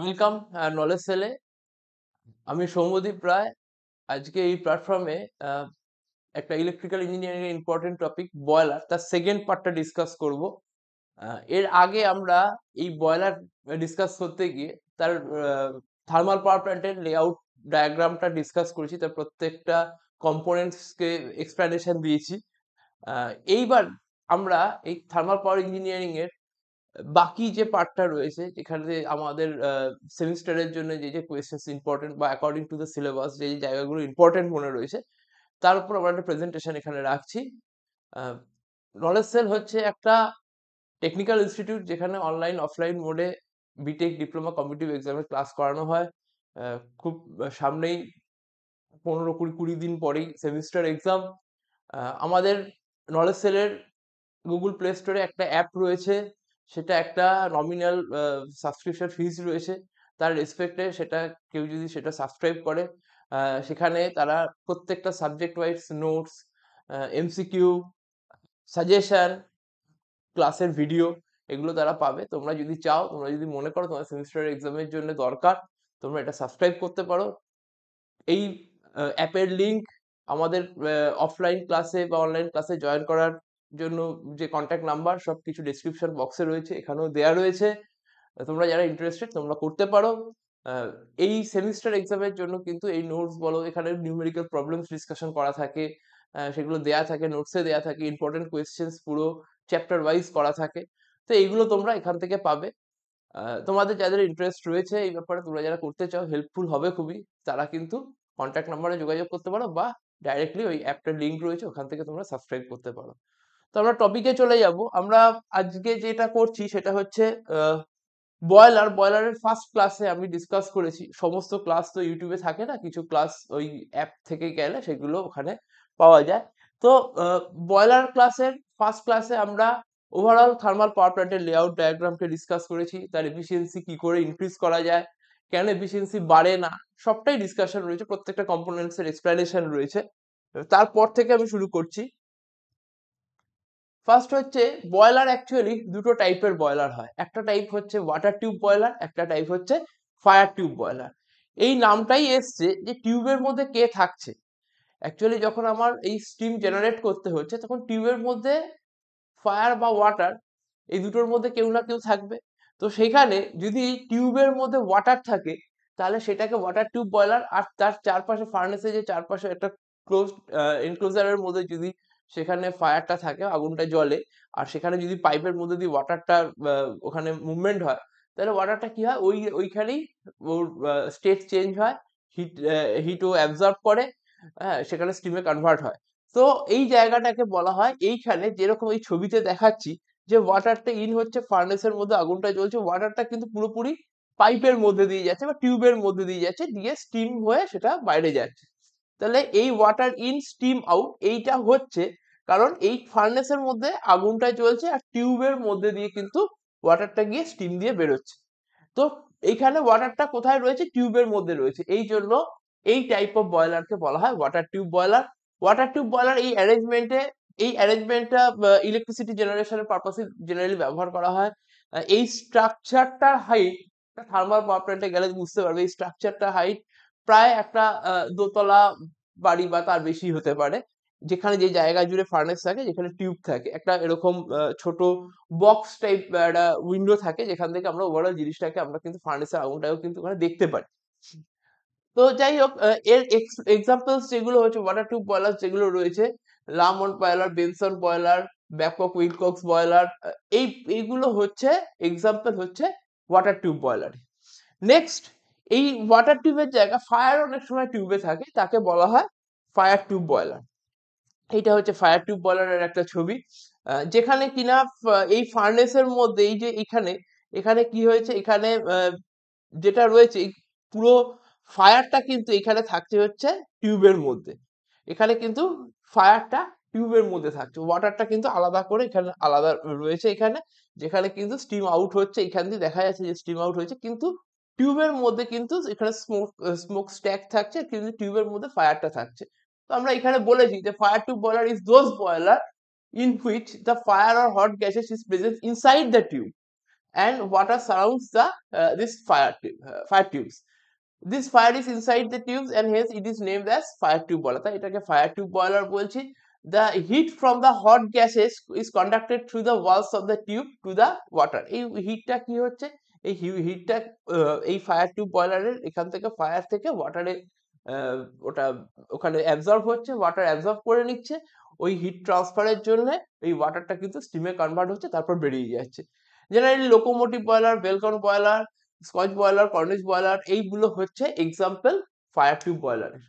Welcome knowledge সেলে। আমি সৌম্যদীপ রায়। আজকে এই প্ল্যাটফর্মে একটা ইলেকট্রিক্যাল ইঞ্জিনিয়ারিং এর ইম্পর্টেন্ট টপিক বয়লার তার সেকেন্ড পার্টটা ডিসকাস করব। এর আগে আমরা এই বয়লার ডিসকাস করতে গিয়ে তার থার্মাল পাওয়ার প্ল্যান্টের লেআউট ডায়াগ্রামটা ডিসকাস করেছি, তার প্রত্যেকটা কম্পোনেন্টসকে এক্সপ্লেনেশন দিয়েছি। এইবার আমরা এই থার্মাল পাওয়ার ইঞ্জিনিয়ারিং এর বাকি যে পার্টটা রয়েছে, যেখানে আমাদের সেমিস্টারের জন্য যে যে কোয়েশ্চেন্স ইম্পর্টেন্ট বা অ্যাকর্ডিং টু দ্য সিলেবাস যে জায়গাগুলো ইম্পর্টেন্ট মনে রয়েছে, তার উপর আমরা একটা প্রেজেন্টেশন এখানে রাখছি। নলেজ সেল হচ্ছে একটা টেকনিক্যাল ইনস্টিটিউট যেখানে অনলাইন অফলাইন মোডে বিটেক ডিপ্লোমা কম্পিটিটিভ এক্সামের ক্লাস করানো হয়। খুব সামনেই 15-20 দিন পরেই সেমিস্টার এক্সাম। আমাদের নলেজ সেলের গুগল প্লে স্টোরে একটা অ্যাপ রয়েছে, সেটা একটা নমিনাল সাবস্ক্রিপশন ফিস রয়েছে। তার রেসপেক্টে সেটা কেউ যদি সেটা সাবস্ক্রাইব করে, সেখানে তারা প্রত্যেকটা subject wise notes, MCQ, suggestion, ক্লাসের ভিডিও, এগুলো তারা পাবে। তোমরা যদি চাও, তোমরা যদি মনে করো তোমার সেমিস্টার এক্সামের জন্য দরকার, তোমরা এটা সাবস্ক্রাইব করতে পারো। এই অ্যাপের লিঙ্ক আমাদের অফলাইন ক্লাসে বা অনলাইন ক্লাসে জয়েন করার জন্য যে কন্ট্যাক্ট নাম্বার সবকিছু ডেসক্রিপশন বক্সে রয়েছে, এখানেও দেয়া রয়েছে। তোমরা যারা ইন্টারেস্টেড তোমরা করতে পারো। এই সেমিস্টার এক্সামের জন্য কিন্তু এই নোটস বলো, এখানে নিউমেরিক্যাল প্রবলেমস ডিসকাশন করা থাকে, সেগুলো দেয়া থাকে, নোটসে দেয়া থাকে, ইম্পর্টেন্ট কোয়েশ্চেন্স পুরো চ্যাপ্টার ওয়াইজ করা থাকে। তো এইগুলো তোমরা এখান থেকে পাবে। তোমাদের যাদের ইন্টারেস্ট রয়েছে এই ব্যাপারে, তোমরা যারা করতে চাও, হেল্পফুল হবে খুবই, তারা কিন্তু কন্ট্যাক্ট নাম্বারে যোগাযোগ করতে পারো বা ডাইরেক্টলি ওই অ্যাপটার লিঙ্ক রয়েছে, ওখান থেকে তোমরা সাবস্ক্রাইব করতে পারো। তো আমরা টপিকে চলে যাব। আমরা আজকে যেটা করছি সেটা হচ্ছে বয়লারের ফার্স্ট ক্লাসে আমি ডিসকাস করেছি। সমস্ত ক্লাস তো ইউটিউবে থাকে না, কিছু ক্লাস ওই অ্যাপ থেকে গেলে সেগুলো ওখানে পাওয়া যায়। তো বয়লার ক্লাসের ফার্স্ট ক্লাসে আমরা ওভারঅল থার্মাল পাওয়ার প্ল্যান্টের লেআউট ডায়াগ্রামকে ডিসকাস করেছি, তার এফিসিয়েন্সি কি করে ইনক্রিজ করা যায়, কেন এফিসিয়েন্সি বাড়ে না, সবটাই ডিসকাশন রয়েছে, প্রত্যেকটা কম্পোনেন্টস এর এক্সপ্লেনেশন রয়েছে। তারপর থেকে আমি শুরু করছি। ফার্স্ট হচ্ছে বয়লার অ্যাকচুয়ালি দুটো টাইপের বয়লার হয়। একটা টাইপ হচ্ছে ওয়াটার টিউব বয়লার, একটা টাইপ হচ্ছে ফায়ার টিউব বয়লার। এই নামটাই এসছে যে টিউবের মধ্যে কে থাকছে। অ্যাকচুয়ালি যখন আমার এই স্টিম জেনারেট করতে হচ্ছে, তখন টিউবের মধ্যে ফায়ার বা ওয়াটার এই দুটোর মধ্যে কেউ না কেউ থাকবে। তো সেখানে যদি টিউবের মধ্যে ওয়াটার থাকে, তাহলে সেটাকে ওয়াটার টিউব বয়লার। আর তার চারপাশে ফার্নেসে যে চারপাশে একটা ক্লোজ এনক্লোজারের মধ্যে যদি সেখানে ফায়ারটা থাকে, আগুনটা জ্বলে, আর সেখানে যদি পাইপের মধ্যে দিয়ে ওয়াটারটা ওখানে মুভমেন্ট হয়, তাহলে ওয়াটারটা কি হয়, ওইখানেই ওর স্টেট চেঞ্জ হয়, হিটও অ্যাবজর্ব করে, হ্যাঁ, সেখানে স্টিমে কনভার্ট হয়। তো এই জায়গাটাকে বলা হয়, এইখানে যেরকম এই ছবিতে দেখাচ্ছি যে ওয়াটারটা ইন হচ্ছে, ফার্নেসের মধ্যে আগুনটা জ্বলছে, ওয়াটারটা কিন্তু পুরোপুরি পাইপের মধ্যে দিয়ে যাচ্ছে বা টিউবের মধ্যে দিয়ে যাচ্ছে, দিয়ে স্টিম হয়ে সেটা বাইরে যাচ্ছে। তাহলে এই ওয়াটার ইন স্টিম আউট এইটা হচ্ছে কারণ এই ফার্নেসের মধ্যে আগুনটা জ্বলছে আর টিউবের মধ্যে দিয়ে কিন্তু ওয়াটারটা গিয়ে স্টিম দিয়ে বেরোচ্ছে। তো এইখানে ওয়াটারটা কোথায় রয়েছে, টিউবের মধ্যে রয়েছে, এই জন্য এই টাইপ অফ বয়লারকে বলা হয় water tube boiler. Water tube boiler এই অ্যারেঞ্জমেন্টটা ইলেকট্রিসিটি জেনারেশনের পারপাসে জেনারেলি ব্যবহার করা হয়। এই স্ট্রাকচারটার হাইট, থার্মাল পাওয়ার প্ল্যান্টে গেলে বুঝতে পারবে, এই স্ট্রাকচারটার হাইট প্রায় একটা দোতলা বাড়ি বা তার বেশি হতে পারে। যেখানে যে জায়গা জুড়ে ফার্নেস থাকে, যেখানে টিউব থাকে, একটা এরকম ছোট বক্স টাইপ একটা উইন্ডো থাকে, যেখান থেকে আমরা ওভারঅল জিনিসটাকে আমরা কিন্তু ফার্নেসের আগুনটাও কিন্তু ওখানে দেখতে পারি। তো যাই হোক, এর এক্সাম্পলস যেগুলো হচ্ছে ওয়াটার টিউব বয়লার যেগুলো রয়েছে, Lamont boiler, Benson boiler, Babcock Wilcox boiler, এইগুলো হচ্ছে এক্সাম্পল হচ্ছে ওয়াটার টিউব বয়লার। নেক্সট, এই ওয়াটার টিউবের জায়গা ফায়ার অনেক সময় টিউবে থাকে, তাকে বলা হয় ফায়ার টিউব বয়লার। এইটা হচ্ছে ফায়ার টিউব বয়লারের একটা ছবি, যেখানে কিনা এই ফার্নেসের মধ্যে এই যে এখানে এখানে কি হয়েছে, এখানে যেটা রয়েছে পুরো ফায়ারটা কিন্তু এখানে থাকছে হচ্ছে টিউবের মধ্যে। এখানে কিন্তু ফায়ারটা টিউবের মধ্যে থাকছে, ওয়াটারটা কিন্তু আলাদা করে এখানে আলাদা রয়েছে এখানে, যেখানে কিন্তু স্টিম আউট হচ্ছে, এখান দিয়ে দেখা যাচ্ছে যে স্টিম আউট হয়েছে, কিন্তু টিউবের মধ্যে কিন্তু এখানে স্মোক স্ট্যাক থাকছে, কিন্তু টিউবের মধ্যে ফায়ারটা থাকছে। তো আমরা এখানে বলেছি যে fire tube boiler is those boiler in which the fire or hot gases is present inside the tube and water surrounds the this fire tubes. This fire is inside the tubes and hence it is named as fire tube boiler. তাই এটাকে fire tube boiler বলছি. The heat from the hot gases is conducted through the walls of the tube to the water. এই হিটটা কি হচ্ছে, এই হিটটা এই ফায়ার টিউব বয়লারের এখান থেকে ফায়ার থেকে ওয়াটারে ওটা ওখানে অ্যাবজর্ব হচ্ছে, ওয়াটার অ্যাবজর্ব করে নিচ্ছে, ওই হিট ট্রান্সফারের জন্য এই ওয়াটারটা কিন্তু স্টিমে কনভার্ট হচ্ছে, তারপর বেরিয়ে যাচ্ছে। জেনারেলি লোকোমোটিভ বয়লার, বেলকন boiler, Scotch boiler, Cornish boiler এইগুলো হচ্ছে এক্সাম্পল ফায়ার টিউব বয়লারের।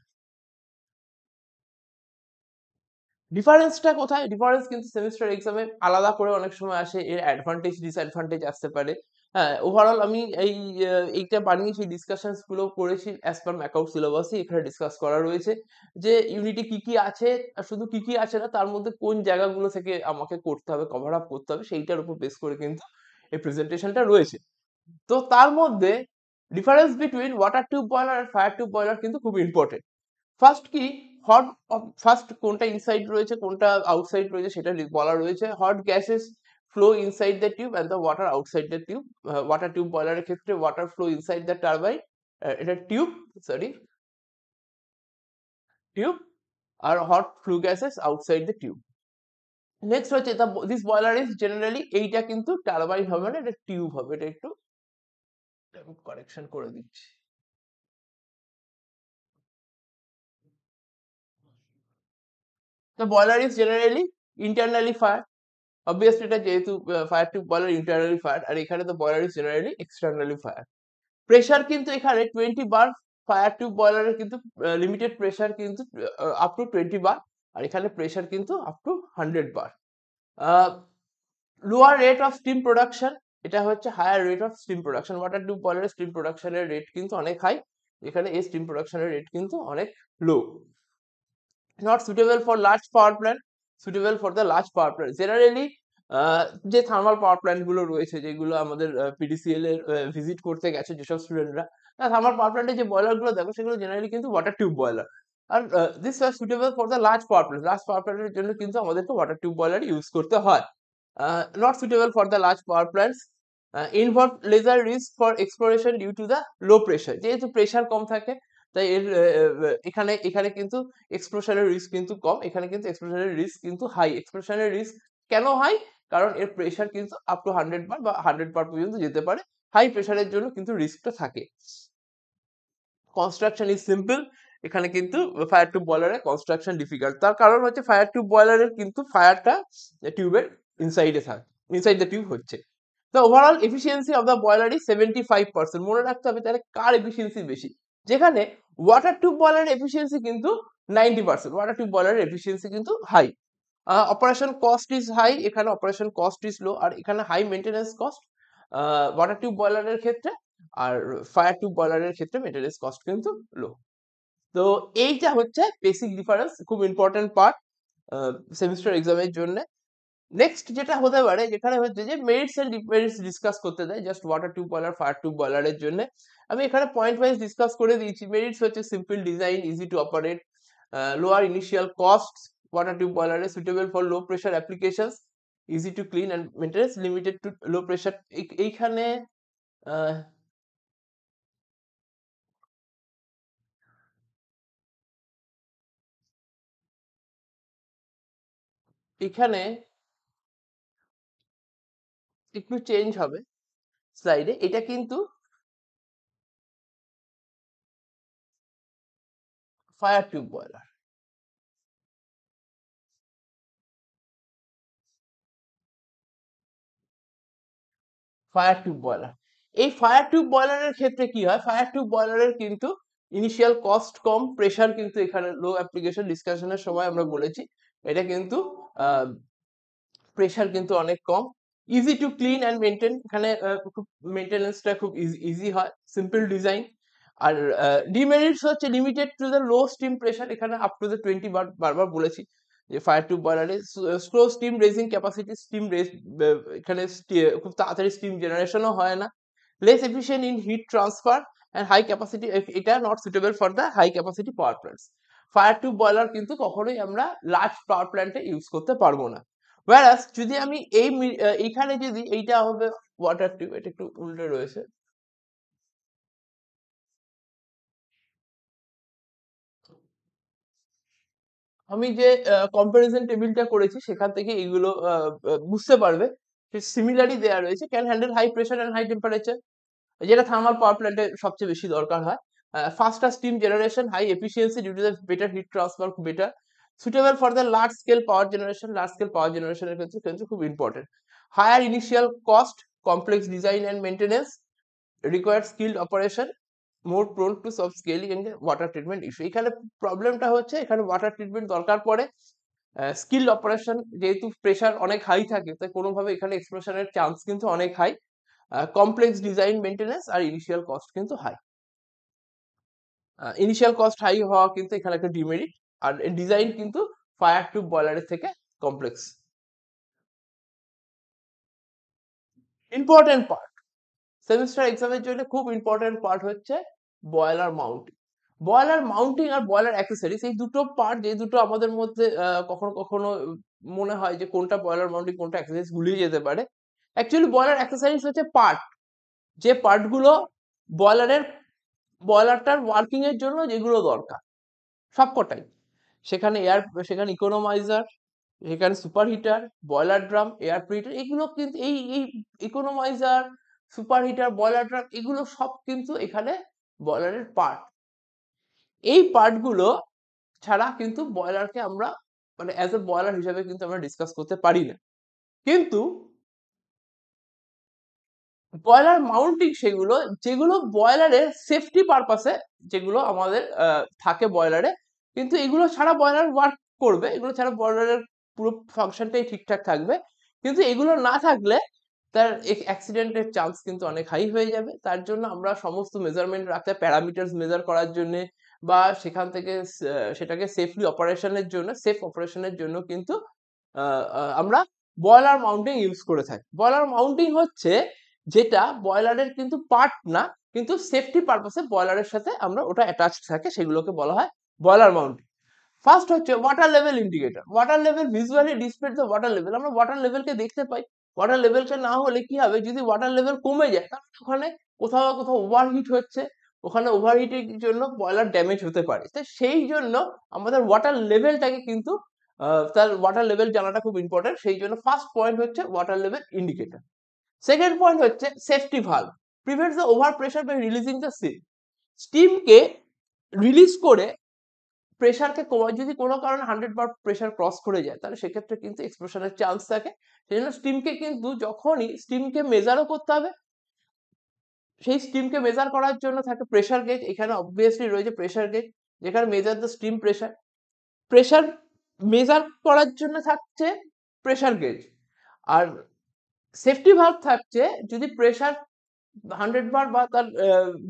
ডিফারেন্সটা কোথায়? ডিফারেন্স কিন্তু সেমিস্টার এক্সামে আলাদা করে অনেক সময় আসে, এর অ্যাডভান্টেজ ডিসঅ্যাডভান্টেজ আসতে পারে। হ্যাঁ, ওভারঅল আমি এইটা বানিয়েছি, ডিসকাশনস গুলো করেছি অ্যাজ পার ম্যাকআউট সিলেবাসই এখানে ডিসকাস করা রয়েছে, যে ইউনিটে কি কি আছে, আর শুধু কি কি আছে না, তার মধ্যে কোন জায়গাগুলো থেকে আমাকে করতে হবে, কভার আপ করতে হবে, সেইটার উপর বেস করে কিন্তু এই প্রেজেন্টেশনটা রয়েছে। তো তার মধ্যে difference between water tube boiler আর ফায়ার টিউব বয়লার কিন্তু খুব ইম্পর্টেন্ট। ফার্স্ট কি, হট, ফার্স্ট কোনটা ইনসাইড রয়েছে কোনটা আউটসাইড রয়েছে সেটা বলা রয়েছে। Hot gases flow inside the tube and the water outside the tube. Water tube বয়লারের ক্ষেত্রে water flow inside the turbine, এটা টিউব, টিউব, আর hot flue gases outside the tube. Next হচ্ছে দিস বয়লার ইজ জেনারেলি, এইটা কিন্তু turbine হবে না, এটা টিউব হবে। এটা একটু কারেকশন করে দিচ্ছি। The boiler is generally internally fired. Obviously এটা যেহেতু fire tube boiler internally fire, আর এখানে তো boiler is generally externally fire. Pressure কিন্তু এখানে 20 বার, ফায়ার টিউব বয়লারের কিন্তু লিমিটেড প্রেসার কিন্তু আপ টু 20 বার, আর এখানে প্রেসার কিন্তু up to 100 bar. Lower rate of steam production, এটা হচ্ছে higher rate of steam production. Water tube বয়লারের স্টিম প্রোডাকশনের রেট কিন্তু অনেক হাই, এখানে এই স্টিম প্রোডাকশনের রেট কিন্তু অনেক লো। Not suitable for large power plant, suitable for the large power plant. Generally যে থার্মাল পাওয়ার প্ল্যান্ট গুলো রয়েছে, যেগুলো আমাদের পিডিসিএল এর ভিজিট করতে গেছে যেসব স্টুডেন্টরা, থার্মাল পাওয়ার প্ল্যান্টে যে বয়লার গুলো দেখো সেগুলো জেনারেলি কিন্তু ওয়াটার টিউব বয়লার। আর this are suitable for the large power plant, large power প্ল্যান্টের জন্য কিন্তু আমাদেরকে ওয়াটার টিউব বয়লার ইউজ করতে হয়। Not suitable for the large power plants, involve lesser risk for exploration due to the low pressure. যেহেতু pressure কম থাকে তাই এর এখানে এখানে কিন্তু এক্সপ্লোশনের রিস্ক কিন্তু কম, এখানে কিন্তু এক্সপ্লোশনের রিস্ক কিন্তু হাই। এক্সপ্লোশনের রিস্ক কেন হাই? কারণ এর প্রেশার কিন্তু আপ টু 100 বার বা 100 বার পর্যন্ত যেতে পারে, হাই প্রেশারের জন্য কিন্তু রিস্কটা থাকে। কনস্ট্রাকশন ইজ সিম্পল, এখানে কিন্তু ফায়ার টিউব বয়লারের কনস্ট্রাকশন ডিফিকাল্ট। তার কারণ হচ্ছে ফায়ার টিউব বয়লারের কিন্তু ফায়ারটা টিউবের ইনসাইডে থাকে, ইনসাইড দ্য টিউব হচ্ছে। The overall efficiency of the boiler is 75%. মনে রাখতে হবে তাহলে কার এফিসিয়েন্সি বেশি, যেখানে ওয়াটার টিউব বয়লারের এফিসিয়েন্সি কিন্তু 90%, ওয়াটার টিউব বয়লারের এফিসিয়েন্সি কিন্তু high. Operation cost is high, এখানে অপারেশন কস্ট ইজ লো, আর এখানে high maintenance cost water tube বয়লারের ক্ষেত্রে, আর ফায়ার টিউব বয়লারের ক্ষেত্রে মেনটেন্যান্স কস্ট কিন্তু লো। তো এইটা হচ্ছে বেসিক ডিফারেন্স, খুব ইম্পর্টেন্ট পার্ট সেমিস্টার এক্সামের জন্য। নেক্সট যেটা হতে পারে, যেখানে হচ্ছে যে মেরিটস এন্ড ডিমেরিটস ডিসকাস করতে দেয় just water tube boiler, fire tube বয়লারের জন্য। আমি এখানে পয়েন্ট ওয়াইজ ডিসকাস করে দিয়েছি। মেরিটস হচ্ছে simple design, easy to operate, lower initial cost, water tube boiler suitable for low pressure applications, easy to clean and maintenance, limited to low pressure. এইখানে এখানে একটু চেঞ্জ হবে স্লাইডে, এটা কিন্তু fire tube boiler. Fire tube boiler, এই fire tube বয়লারের ক্ষেত্রে কি হয়, ফায়ার টিউব বয়লারের কিন্তু ইনিশিয়াল কস্ট কম, প্রেশার কিন্তু এখানে লো। অ্যাপ্লিকেশন ডিসকাশনের সময় আমরা বলেছি এটা কিন্তু প্রেশার কিন্তু অনেক কম। Easy to clean and maintain, এখানে খুব মেনটেনেন্সটা খুব ইজি হয়, সিম্পল ডিজাইন। আর ডিমেরিটস হচ্ছে limited to the low steam pressure, এখানে আপ টু দ্য 20 বার, বারবার বলেছি যে ফায়ার টিউব বয়লারে slow steam raising capacity, steam raise এখানে খুব তাড়াতাড়ি স্টিম জেনারেশনও হয় না। Less efficient in heat transfer and high capacity, এটা not suitable for the high capacity power plants. Fire tube boiler কিন্তু কখনোই আমরা লার্জ পাওয়ার প্ল্যান্টে ইউজ করতে পারবো না। whereas যদি আমি এইখানে যদি এইটা হবে ওয়াটার টিউব, এটা একটু উল্টে রয়েছে। আমি যে কম্পারিজন টেবিলটা করেছি সেখান থেকে এগুলো বুঝতে পারবে। সিমিলারই দেয়া রয়েছে, can handle high pressure and high temperature, যেটা থার্মাল পাওয়ার প্ল্যান্টে সবচেয়ে বেশি দরকার হয়। Faster steam generation, high efficiency due to the better heat transfer, better suitable for the large scale power generation, large scale power জেনারেশনের ক্ষেত্রে কিন্তু খুব important. Higher initial cost, complex design and maintenance, required skilled operation, more prone to সব scaling and water treatment issue. এখানে প্রবলেমটা হচ্ছে এখানে water treatment দরকার পড়ে, স্কিল অপারেশন, যেহেতু প্রেশার অনেক হাই থাকে তাই কোনোভাবে এখানে এক্সপ্লোশনের চান্স কিন্তু অনেক হাই, কমপ্লেক্স ডিজাইন মেনটেনেন্স আর ইনিশিয়াল কস্ট কিন্তু হাই। ইনিশিয়াল কস্ট হাই হওয়া কিন্তু এখানে একটা ডিমেরিট, আর ডিজাইন কিন্তু ফায়ার টিউব বয়লারের থেকে কমপ্লেক্স। ইম্পর্টেন্ট পার্ট, সেমিস্টার এক্সামের জন্য খুব ইম্পর্টেন্ট পার্ট হচ্ছে বয়লার মাউন্টিং। বয়লার মাউন্টিং আর বয়লার অ্যাক্সেসরিজ, এই দুটো পার্ট, যে দুটো আমাদের মধ্যে কখনো কখনো মনে হয় যে কোনটা বয়লার মাউন্টিং কোনটা অ্যাক্সেসরিজ গুলিয়ে যেতে পারে। অ্যাকচুয়ালি বয়লার অ্যাক্সেসরিজ হচ্ছে পার্ট, যে পার্টগুলো বয়লারের বয়লারটার ওয়ার্কিং এর জন্য যেগুলো দরকার সবকটাই। সেখানে সেখানে ইকোনোমাইজার, সেখানে super heater, boiler drum, air preheater, এগুলো কিন্তু এই এই economiser, super heater, boiler drum, এগুলো সব কিন্তু এখানে বয়লারের পার্ট। এই পার্টগুলো ছাড়া কিন্তু বয়লারকে আমরা মানে অ্যাজ এ বয়লার হিসাবে কিন্তু আমরা ডিসকাস করতে পারি না। কিন্তু বয়লার মাউন্টিং সেগুলো যেগুলো বয়লারের সেফটি পারপাসে, যেগুলো আমাদের থাকে বয়লারে, কিন্তু এগুলো ছাড়া বয়লার ওয়ার্ক করবে, এগুলো ছাড়া বয়লারের পুরো ফাংশনটাই ঠিকঠাক থাকবে, কিন্তু এগুলো না থাকলে তার অ্যাক্সিডেন্টের চান্স কিন্তু অনেক হাই হয়ে যাবে। তার জন্য আমরা সমস্ত মেজারমেন্ট রাখতে, প্যারামিটার্স মেজার করার জন্য বা সেখান থেকে সেটাকে সেফলি অপারেশনের জন্য, সেফ অপারেশনের জন্য কিন্তু আমরা বয়লার মাউন্টিং ইউজ করে থাকি। বয়লার মাউন্টিং হচ্ছে যেটা বয়লারের কিন্তু পার্ট না, কিন্তু সেফটি পারপাসে বয়লারের সাথে আমরা ওটা অ্যাটাচড থাকে, সেগুলোকে বলা হয় বয়লার মাউন্টিং। ফার্স্ট হচ্ছে water level indicator. Water level visually display the water level, আমরা ওয়াটার লেভেলকে দেখতে পাই। ওয়াটার লেভেলকে না হলে কি হবে, যদি ওয়াটার লেভেল কমে যায় তাহলে ওখানে কোথাও না কোথাও ওভারহিট হচ্ছে, ওখানে ওভারহিটের জন্য বয়লার ড্যামেজ হতে পারে। তো সেই জন্য আমাদের ওয়াটার লেভেলটাকে কিন্তু তার ওয়াটার লেভেল জানাটা খুব ইম্পর্টেন্ট। সেই জন্য ফার্স্ট পয়েন্ট হচ্ছে water level indicator. Second point হচ্ছে safety valve, prevents the over pressure by releasing the steam. স্টিমকে রিলিজ করে প্রেশারকে কমায়, যদি কোনো কারণে 100 বার প্রেশার ক্রস করে যায় তাহলে সেক্ষেত্রে কিন্তু এক্সপ্লোশনের চান্স থাকে। সেই জন্য স্টিমকে কিন্তু যখনই স্টিমকে মেজারও করতে হবে, সেই স্টিমকে মেজার করার জন্য থাকে প্রেশার গেজ। এখানে অবভিয়াসলি রয়েছে প্রেশার গেজ, যেখানে measure the steam pressure. Pressure measure করার জন্য থাকছে প্রেশার গেজ। আর সেফটি ভালভ থাকছে যদি প্রেশার 100 বার বা তার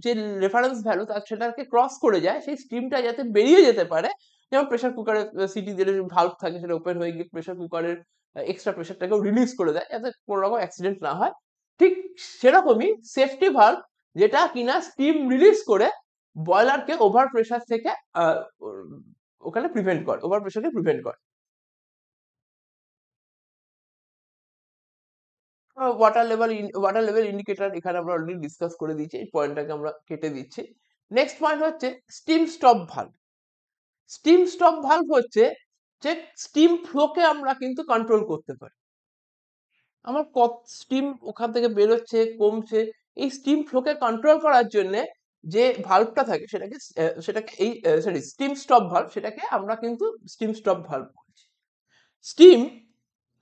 যে রেফারেন্স ভ্যালু তার সেটাকে ক্রস করে যায়, সেই স্টিমটা যাতে বেরিয়ে যেতে পারে। যেমন প্রেশার কুকারে সিটি দিলে ভালভ থাকে, সেটা ওপেন হয়ে গিয়ে প্রেশার কুকারের এক্সট্রা প্রেশারটাকেও রিলিজ করে দেয় যাতে কোনো রকম অ্যাক্সিডেন্ট না হয়। ঠিক সেরকমই সেফটি ভালভ, যেটা কিনা স্টিম রিলিজ করে বয়লারকে ওভার প্রেশার থেকে ওখানে প্রিভেন্ট করে, ওভার প্রেশারকে প্রিভেন্ট করে। ওয়াটার লেভেল ইন্ডিকেটর এখানে আমরা অলরেডি ডিসকাস করে দিয়েছি, এই পয়েন্টটাকে আমরা কেটে দিচ্ছি। নেক্সট পয়েন্ট হচ্ছে steam stop valve. Steam stop valve হচ্ছে যে স্টিম ফ্লোকে আমরা কিন্তু কন্ট্রোল করতে পারি। আমার কত স্টিম ওখান থেকে বেরোচ্ছে কমছে, এই স্টিম ফ্লোকে কন্ট্রোল করার জন্য যে ভালভটা থাকে সেটাকে এই সরি স্টিম স্টপ ভালভ, সেটাকে আমরা কিন্তু স্টিম স্টপ ভালভ বলছি। স্টিম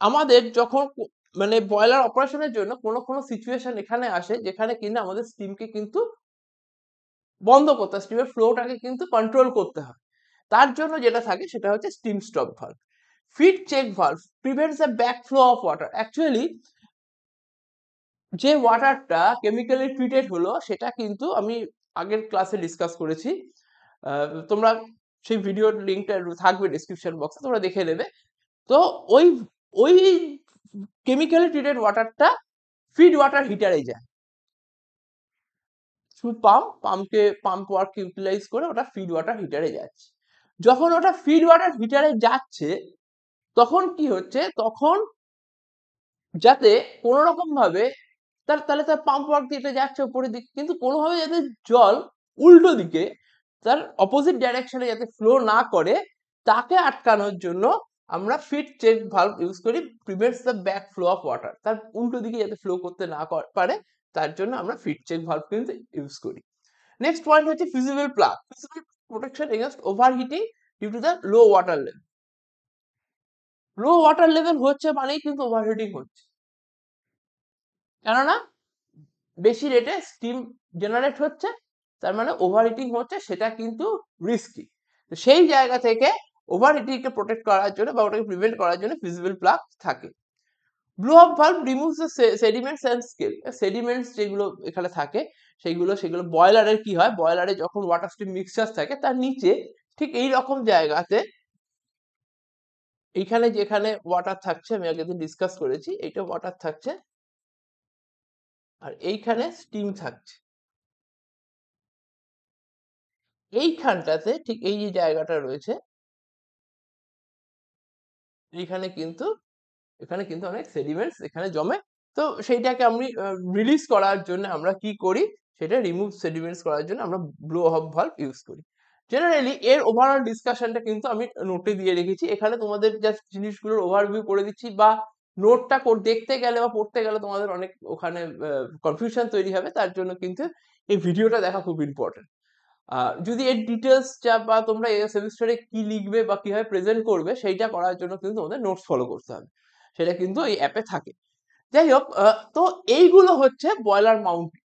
আমাদের যখন মানে বয়লার অপারেশনের জন্য কোনো কোনো সিচুয়েশন এখানে আসে যেখানে কিনা আমাদের স্টিমকে কিন্তু বন্ধ করতে হয়, স্টিমের ফ্লোটাকে কিন্তু কন্ট্রোল করতে হয়। তার জন্য যেটা থাকে সেটা হচ্ছে steam stop valve. Feed check valve prevents the back flow of water. Actually যে ওয়াটারটা কেমিক্যালি ট্রিটেড হলো সেটা কিন্তু আমি আগের ক্লাসে ডিসকাস করেছি, তোমরা সেই ভিডিওর লিঙ্কটা থাকবে ডিসক্রিপশন বক্সে, তোমরা দেখে নেবে। তো ওই ওই কেমিক্যালি ট্রিটেড ওয়াটারটা ফিড ওয়াটার হিটারে যায় থ্রু পাম্প ওয়ার্ক ইউটিলাইজ করে, ওটা ফিড ওয়াটার হিটারে যাচ্ছে। যখন ওটা ফিড ওয়াটার হিটারে যাচ্ছে তখন কি হচ্ছে, তখন যাতে কোনো রকম ভাবে তাহলে তার পাম্প ওয়ার্ক দিয়ে এটা যাচ্ছে উপরের দিকে, কিন্তু কোনোভাবে যাতে জল উল্টো দিকে তার অপোজিট ডাইরেকশনে যাতে ফ্লো না করে, তাকে আটকানোর জন্য আমরা ফিট চেক ভালভ ইউজ করি, prevents the back flow of water, তার উল্টো দিকে যাতে ফ্লো করতে না পারে তার জন্য আমরা ফিট চেক ভালভ কিন্তু ইউজ করি। নেক্সট পয়েন্ট হচ্ছে fusible plug, fusible protection against overheating due to the low water level. Low water level হচ্ছে মানেই কিন্তু ওভারহিটিং হচ্ছে, কেননা বেশি রেটে স্টিম জেনারেট হচ্ছে, তার মানে ওভারহিটিং হচ্ছে, সেটা কিন্তু রিস্কি। সেই জায়গা থেকে ওভারহিটিংকে প্রোটেক্ট করার জন্য বা ওটাকে প্রিভেন্ট করার জন্য ফিজিবল প্লাগ থাকে। Blow off valve removes the sediments and scale. Sediments যেগুলো এখানে থাকে সেগুলো বয়লারের কি হয়, বয়লারে যখন ওয়াটার স্টিম মিক্সচার থাকে তার নিচে ঠিক এই রকম জায়গাতে, এইখানে যেখানে ওয়াটার থাকছে, আমি আগের দিন ডিসকাস করেছি, এইটা ওয়াটার থাকছে আর এইখানে স্টিম থাকছে। এইখানটাতে ঠিক এই যে জায়গাটা রয়েছে, এখানে কিন্তু অনেক সেডিমেন্টস এখানে জমে। তো সেইটাকে আমি রিলিজ করার জন্য আমরা কি করি, সেটা রিমুভ সেডিমেন্টস করার জন্য আমরা ব্লো অফ ভালভ ইউজ করি। জেনারেলি এর ওভারঅল ডিসকাশনটা কিন্তু আমি নোটে দিয়ে রেখেছি, এখানে তোমাদের জাস্ট জিনিসগুলোর ওভারভিউ করে দিচ্ছি, বা নোটটা দেখতে গেলে বা পড়তে গেলে তোমাদের অনেক ওখানে কনফিউশন তৈরি হবে, তার জন্য কিন্তু এই ভিডিওটা দেখা খুব ইম্পর্টেন্ট। যদি এর ডিটেলস বা তোমরা এই সেমিস্টারে কি লিখবে বা কিভাবে প্রেজেন্ট করবে সেইটা করার জন্য কিন্তু তোমাদের নোটস ফলো করতে হবে, সেটা কিন্তু এই অ্যাপে থাকে। যাই হোক, তো এইগুলো হচ্ছে বয়লার মাউন্টিং,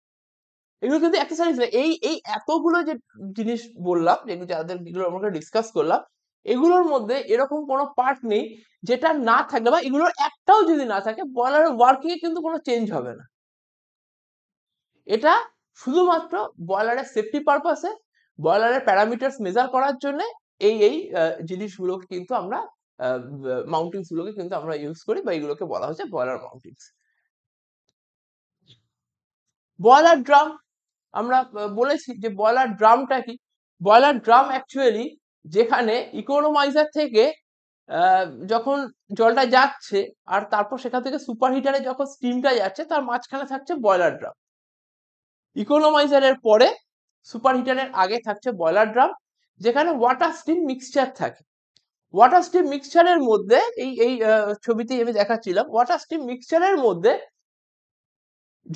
এগুলো কিন্তু অ্যাক্সেসরিজ না। এই এই এতগুলো যে জিনিস বললাম, যেগুলো আমরা ডিসকাস করলাম, এগুলোর মধ্যে এরকম কোনো পার্ট নেই যেটা না থাকলে, বা এগুলোর একটাও যদি না থাকে, বয়লারের ওয়ার্কিং এ কিন্তু কোনো চেঞ্জ হবে না। এটা শুধুমাত্র বয়লারের সেফটি পারপাসে, বয়লারের প্যারামিটারস মেজার করার জন্য এই জিনিসগুলোকে কিন্তু আমরা মাউন্টিংস গুলোকে কিন্তু আমরা ইউজ করি, বা এগুলোকে বলা হচ্ছে বয়লার মাউন্টিংস। বয়লার ড্রাম, আমরা বলেছি যে বয়লার ড্রামটা কি। বয়লার ড্রাম অ্যাকচুয়ালি যেখানে ইকোনোমাইজার থেকে যখন জলটা যাচ্ছে আর তারপর সেখান থেকে সুপার হিটারে যখন স্টিমটা যাচ্ছে, তার মাঝখানে থাকছে বয়লার ড্রাম। ইকোনোমাইজারের পরে সুপার হিটারের আগে থাকছে বয়লার ড্রাম, যেখানে ওয়াটার স্টিম মিক্সচার থাকে। ওয়াটার স্টিম মিক্সচারের মধ্যে এই ছবিতে আমি দেখাচ্ছিলাম, ওয়াটার স্টিম মিক্সচারের মধ্যে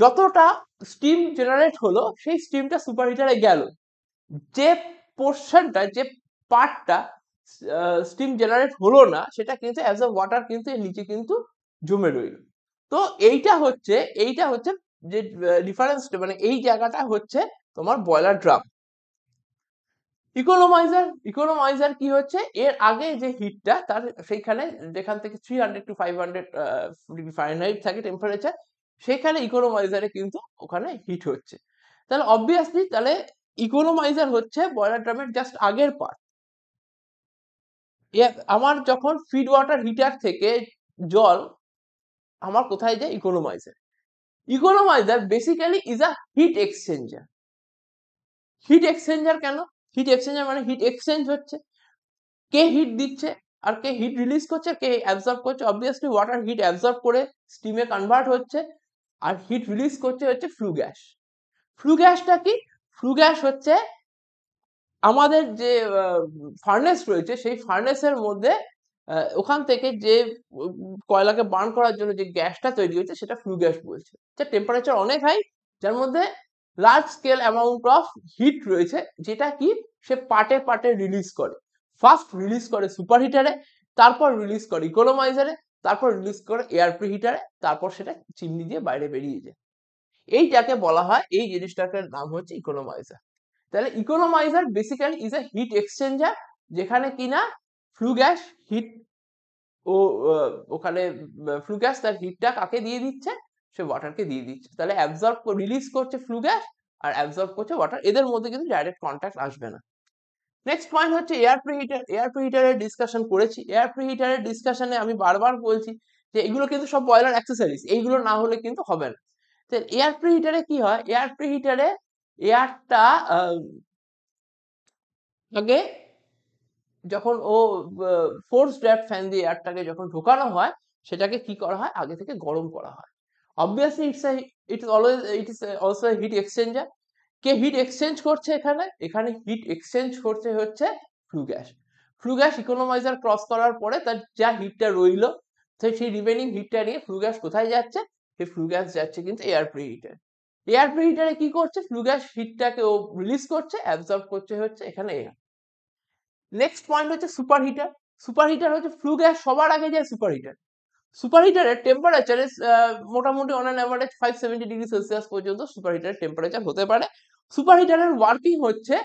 যতটা স্টিম জেনারেট হলো, সেই স্টিমটা সুপার হিটারে গেল, যে পোর্শনটা, যে পার্টটা স্টিম জেনারেট হলো না, সেটা কিন্তু অ্যাজ আ ওয়াটার কিন্তু এর নিচে কিন্তু জমে রইল। তো এইটা হচ্ছে যে ডিফারেন্স, মানে এই জায়গাটা হচ্ছে তোমার বয়লার ড্রাম। ইকোনোমাইজার কি হচ্ছে, এর আগে যে হিটটা তার সেইখানে যেখান থেকে 300 to 500 ডিগ্রি ফারেনহাইট থাকে টেম্পারেচার, সেখানে ইকোনোমাইজারে কিন্তু ওখানে হিট হচ্ছে। তাহলে অবভিয়াসলি তাহলে ইকোনোমাইজার হচ্ছে বয়লার ড্রামের জাস্ট আগের পার্ট। আমার যখন ফিড ওয়াটার হিটার থেকে জল আমার কোথায় যায়, economiser. Economiser basically is a heat exchanger. Heat exchanger কেন? হিট এক্সচেঞ্জার মানে হিট এক্সচেঞ্জ হচ্ছে, কে হিট দিচ্ছে আর কে হিট রিলিজ করছে, কে অ্যাবজর্ব করছে। অবভিয়াসলি ওয়াটার হিট অ্যাবজর্ব করে স্টিমে কনভার্ট হচ্ছে, আর হিট রিলিজ করছে হচ্ছে ফ্লু গ্যাস। ফ্লু গ্যাসটা কি? ফ্লু গ্যাস হচ্ছে আমাদের যে ফার্নেস রয়েছে, সেই ফার্নেসের মধ্যে ওখান থেকে যে কয়লাকে বার্ন করার জন্য যে গ্যাসটা তৈরি হয়েছে, সেটা ফ্লু গ্যাস বলছে। টেম্পারেচার অনেক হাই, যার মধ্যে large scale amount of heat রয়েছে, যেটা কি সে পার্টে পার্টে রিলিজ করে। ফার্স্ট রিলিজ করে সুপার হিটারে, তারপর রিলিজ করে ইকোনোমাইজারে, তারপর রিলিজ করে এয়ার প্রি হিটারে, তারপর সেটা চিমনি দিয়ে বাইরে বেরিয়ে যায়। এইটাকে বলা হয়, এই জিনিসটার নাম হচ্ছে ইকোনোমাইজার। তাহলে economiser basically is a heat exchanger, যেখানে কিনা ফ্লু গ্যাস হিট ও ওখানে ফ্লু গ্যাস তার হিটটা কাকে দিয়ে দিচ্ছে, সে ওয়াটারকে দিয়ে দিচ্ছে। তাহলে অ্যাবজর্ব রিলিজ করছে ফ্লু গ্যাস আর অ্যাবজর্ব করছে ওয়াটার, এদের মধ্যে কিন্তু ডাইরেক্ট কন্ট্যাক্ট আসবে না। নেক্সট পয়েন্ট হচ্ছে এয়ার প্রিহিটার। এয়ার প্রিহিটারের ডিসকাশন করেছি। এয়ার প্রিহিটারের ডিসকাশনে আমি বারবার বলছি যে এগুলো কিন্তু সব বয়লার অ্যাক্সেসরিজ, এইগুলো না হলে কিন্তু হবে না। তো এয়ার প্রিহিটারে কি হয়, এয়ার প্রিহিটারে এয়ারটা আগে যখন ফোর্স ড্রাফট ফ্যান দিয়ে এয়ারটাকে যখন ঢোকানো হয়, সেটাকে কি করা হয়, আগে থেকে গরম করা হয়। Obviously it is also heat exchanger. কে হিট এক্সচেঞ্জ করছে এখানে? এখানে হিট এক্সচেঞ্জ করছে হচ্ছে flue gas. Flue gas economiser cross করার পরে তার যা হিটটা রইলো, তো সেই রিমেনিং হিটটা নিয়ে ফ্লু গ্যাস কোথায় যাচ্ছে? সেই ফ্লু গ্যাস যাচ্ছে কিন্তু এয়ার প্রিহিটার। এয়ার প্রিহিটারে কি করছে? ফ্লু গ্যাস হিটটাকে ও রিলিজ করছে, অ্যাবজর্ব করছে হচ্ছে এখানে এয়ার। নেক্সট পয়েন্ট হচ্ছে সুপার হিটার। সুপার হিটার হচ্ছে ফ্লু গ্যাস সবার আগে যায় সুপার হিটার। সুপার হিটারের টেম্পারেচার মোটামুটি on an average 570 degree Celsius পর্যন্ত সুপার হিটারের টেম্পারেচার হতে পারে। সুপার হিটারের ওয়ার্কিং হচ্ছে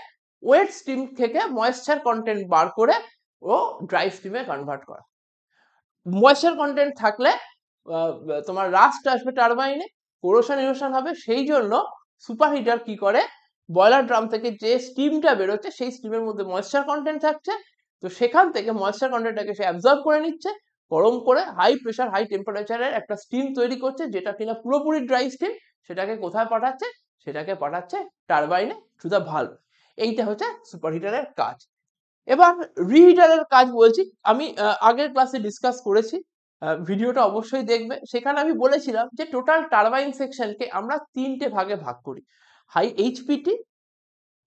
ওয়েট স্টিম থেকে ময়েশ্চার কন্টেন্ট বার করে ও ড্রাই স্টিমে কনভার্ট করা। ময়েশ্চার কন্টেন্ট থাকলে তোমার রাস্ট আসবে টারবাইনে, কোরোশন ইরোশন হবে, সেই জন্য সুপার হিটার কি করে, বয়লার ড্রাম থেকে যে স্টিমটা বেরোচ্ছে সেই স্টিমের মধ্যে ময়েশ্চার কন্টেন্ট থাকছে, তো সেখান থেকে ময়েশ্চার কন্টেন্টটাকে সে অ্যাবজর্ব করে নিচ্ছে, গরম করে হাই প্রেশার হাই টেম্পারেচারের একটা স্টিম তৈরি করছে, যেটা কিনা পুরোপুরি ড্রাই স্টিম, সেটাকে কোথায় পাঠাচ্ছে? সেটাকে পাঠাচ্ছে টারবাইনে থ্রু দ্য ভালভ। এইটা হচ্ছে সুপার হিটারের কাজ। এবার রিহিটারের কাজ বলছি, আমি আগের ক্লাসে ডিসকাস করেছি, ভিডিওটা অবশ্যই দেখবে। সেখানে আমি বলেছিলাম যে টোটাল টারবাইন সেকশনকে আমরা তিনটে ভাগে ভাগ করি: high HPT,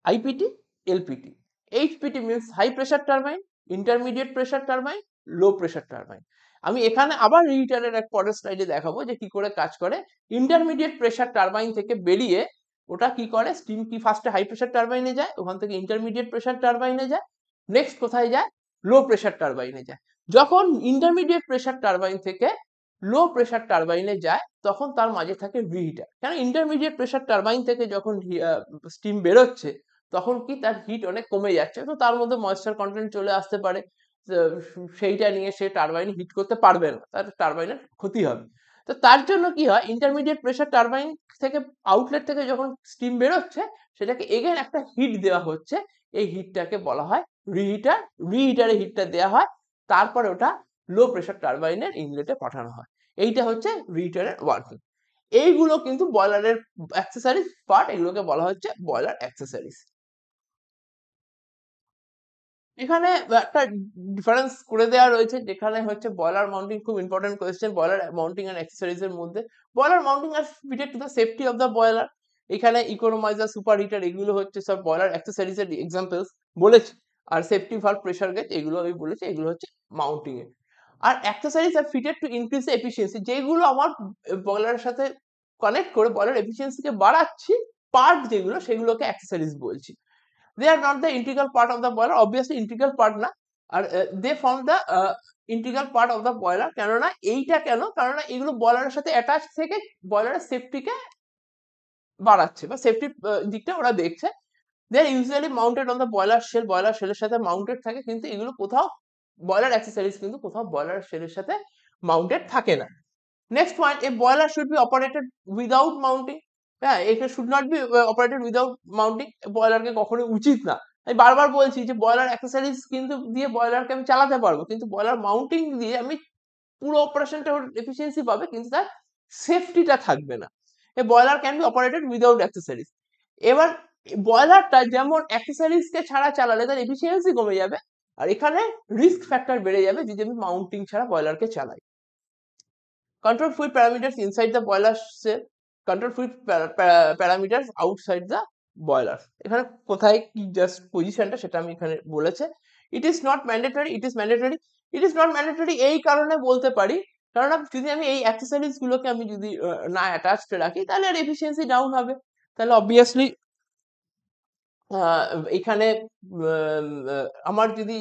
IPT, LPT. HPT means high pressure turbine, intermediate pressure turbine, low pressure turbine. আমি এখানে আবার রিহিটারের এক পরের স্লাইডে দেখাবো যে কি করে কাজ করে। ইন্টারমিডিয়েট প্রেশার টারবাইন থেকে বেরিয়ে ওটা কি করে, স্টিম কি ফার্স্টে হাই প্রেশার টারবাইনে যায়, ওখান থেকে ইন্টারমিডিয়েট প্রেশার টারবাইনে যায়, নেক্সট কোথায় যায়? লো প্রেশার টারবাইনে যায়। যখন ইন্টারমিডিয়েট প্রেশার টারবাইন থেকে লো প্রেশার টারবাইনে যায় তখন তার মাঝে থাকে রিহিটার। কারণ ইন্টারমিডিয়েট প্রেশার টারবাইন থেকে যখন স্টিম বেরোচ্ছে তখন কি তার হিট অনেক কমে যাচ্ছে, তো তার মধ্যে ময়েশ্চার কন্টেন্ট চলে আসতে পারে, সেইটা নিয়ে সে টারবাইন হিট করতে পারবে না, তার টারবাইনের ক্ষতি হবে। তো তার জন্য কি হয়, ইন্টারমিডিয়েট প্রেশার টারবাইন থেকে আউটলেট থেকে যখন স্টিম বেরোচ্ছে সেটাকে এগেন একটা হিট দেওয়া হচ্ছে, এই হিটটাকে বলা হয় রিহিটার। রিহিটারে হিটটা দেওয়া হয়, তারপরে ওটা লো প্রেশার টারবাইনের ইনলেটে পাঠানো হয়। এইটা হচ্ছে রিহিটারের ওয়ার্কিং। এইগুলো কিন্তু বয়লারের অ্যাক্সেসরিজ পার্ট, এগুলোকে বলা হচ্ছে বয়লার অ্যাক্সেসরিজ। এখানে একটা ডিফারেন্স করে দেওয়া রয়েছে, যেখানে হচ্ছে বয়লার মাউন্টিং খুব important question, boiler mounting and accessories এর মধ্যে boiler mounting are fitted to the safety of the boiler. এখানে ইকোনমাইজার, সুপার হিটার, এগুলো হচ্ছে সব বয়লার অ্যাক্সেসরিজ এর এক্সাম্পলস বলেছি। আর সেফটি ভালভ, প্রেসার গেজ, এগুলো আমি বলেছি, এগুলো হচ্ছে মাউন্টিং এ। আর accessories are fitted to increase the efficiency, যেগুলো আমার বয়লারের সাথে কানেক্ট করে বয়লার এফিসিয়েন্সিকে বাড়াচ্ছি, পার্ট যেগুলো, সেগুলোকে অ্যাক্সেসরিজ বলছি। They are not the integral part of the boiler, obviously integral part না, আর they form the integral part of the boiler। কেননা এইটা কেন, কারণ এগুলো বয়লারের সাথে অ্যাটাচ থেকে বয়লারের সেফটিকে বাড়াচ্ছে বা সেফটির দিকটা ওরা দেখছে। they are usually mounted on the boiler shell, boiler শেলের সাথে মাউন্টেড থাকে, কিন্তু এগুলো কোথাও বয়লার অ্যাক্সেসরিজ কিন্তু কোথাও বয়লার শেলের সাথে মাউন্টেড থাকে না। Next point, a boiler should be operated without mounting. হ্যাঁ, এটা should not be operated without mounting. বয়লারকে কখনোই উচিত না, আমি বারবার বলছি যে বয়লার অ্যাক্সেসরিজ কিন্তু দিয়ে বয়লারকে আমি চালাতে পারবো, কিন্তু বয়লার মাউন্টিং দিয়ে আমি পুরো অপারেশনটা এফিসিয়েন্সি পাবে, কিন্তু তার সেফটিটা থাকবে না। A boiler can be operated without accessories. এবার বয়লারটা যেমন অ্যাক্সেসরিজ কে ছাড়া চালালে তার এফিসিয়েন্সি কমে যাবে, আর এখানে রিস্ক ফ্যাক্টর বেড়ে যাবে যদি আমি মাউন্টিং ছাড়া বয়লারকে চালাই। Control fluid parameters inside the boiler cell, control fluid parameters outside the boiler। এখানে কোথায় কি জাস্ট পজিশনটা সেটা আমি এখানে বলেছে। It is not mandatory, it is mandatory. It is not mandatory এই কারণে বলতে পারি, কারণ যদি আমি এই অ্যাক্সেসরিজ গুলোকে আমি যদি না অ্যাটাচড রাখি তাহলে আর এফিসিয়েন্সি ডাউন হবে। তাহলে অবভিয়াসলি এখানে আমার যদি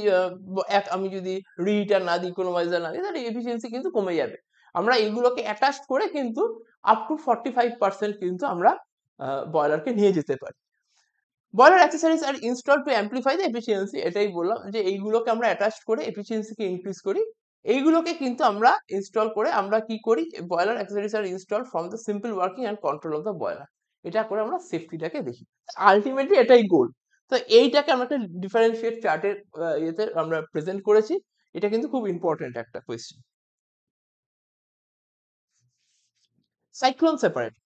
আমি যদি রিহিটার না দিই, ইকোনমাইজার না দিই, তাহলে এফিসিয়েন্সি কিন্তু কমে যাবে। আমরা এগুলোকে অ্যাটাচ করে কিন্তু আপ টু 45% কিন্তু আমরা বয়লারকে নিয়ে যেতে পারি। Boiler accessories are install to amplify the efficiency, এটাই বললাম যে এইগুলোকে আমরা অ্যাটাচ করে এফিসিয়েন্সিকে ইনক্রিজ করি। এইগুলোকে কিন্তু আমরা ইনস্টল করে আমরা কি করি, boiler accessories are install from the simple working and control of the boiler. এটা করে আমরা সেফটিটাকে দেখি, আলটিমেটলি এটাই গোল। তো এইটাকে আমরা একটা ডিফারেন্সিয়েট চার্টের ইয়েতে আমরা প্রেজেন্ট করেছি। এটা কিন্তু খুব ইম্পর্টেন্ট একটা কোয়েশ্চেন। Cyclone separator.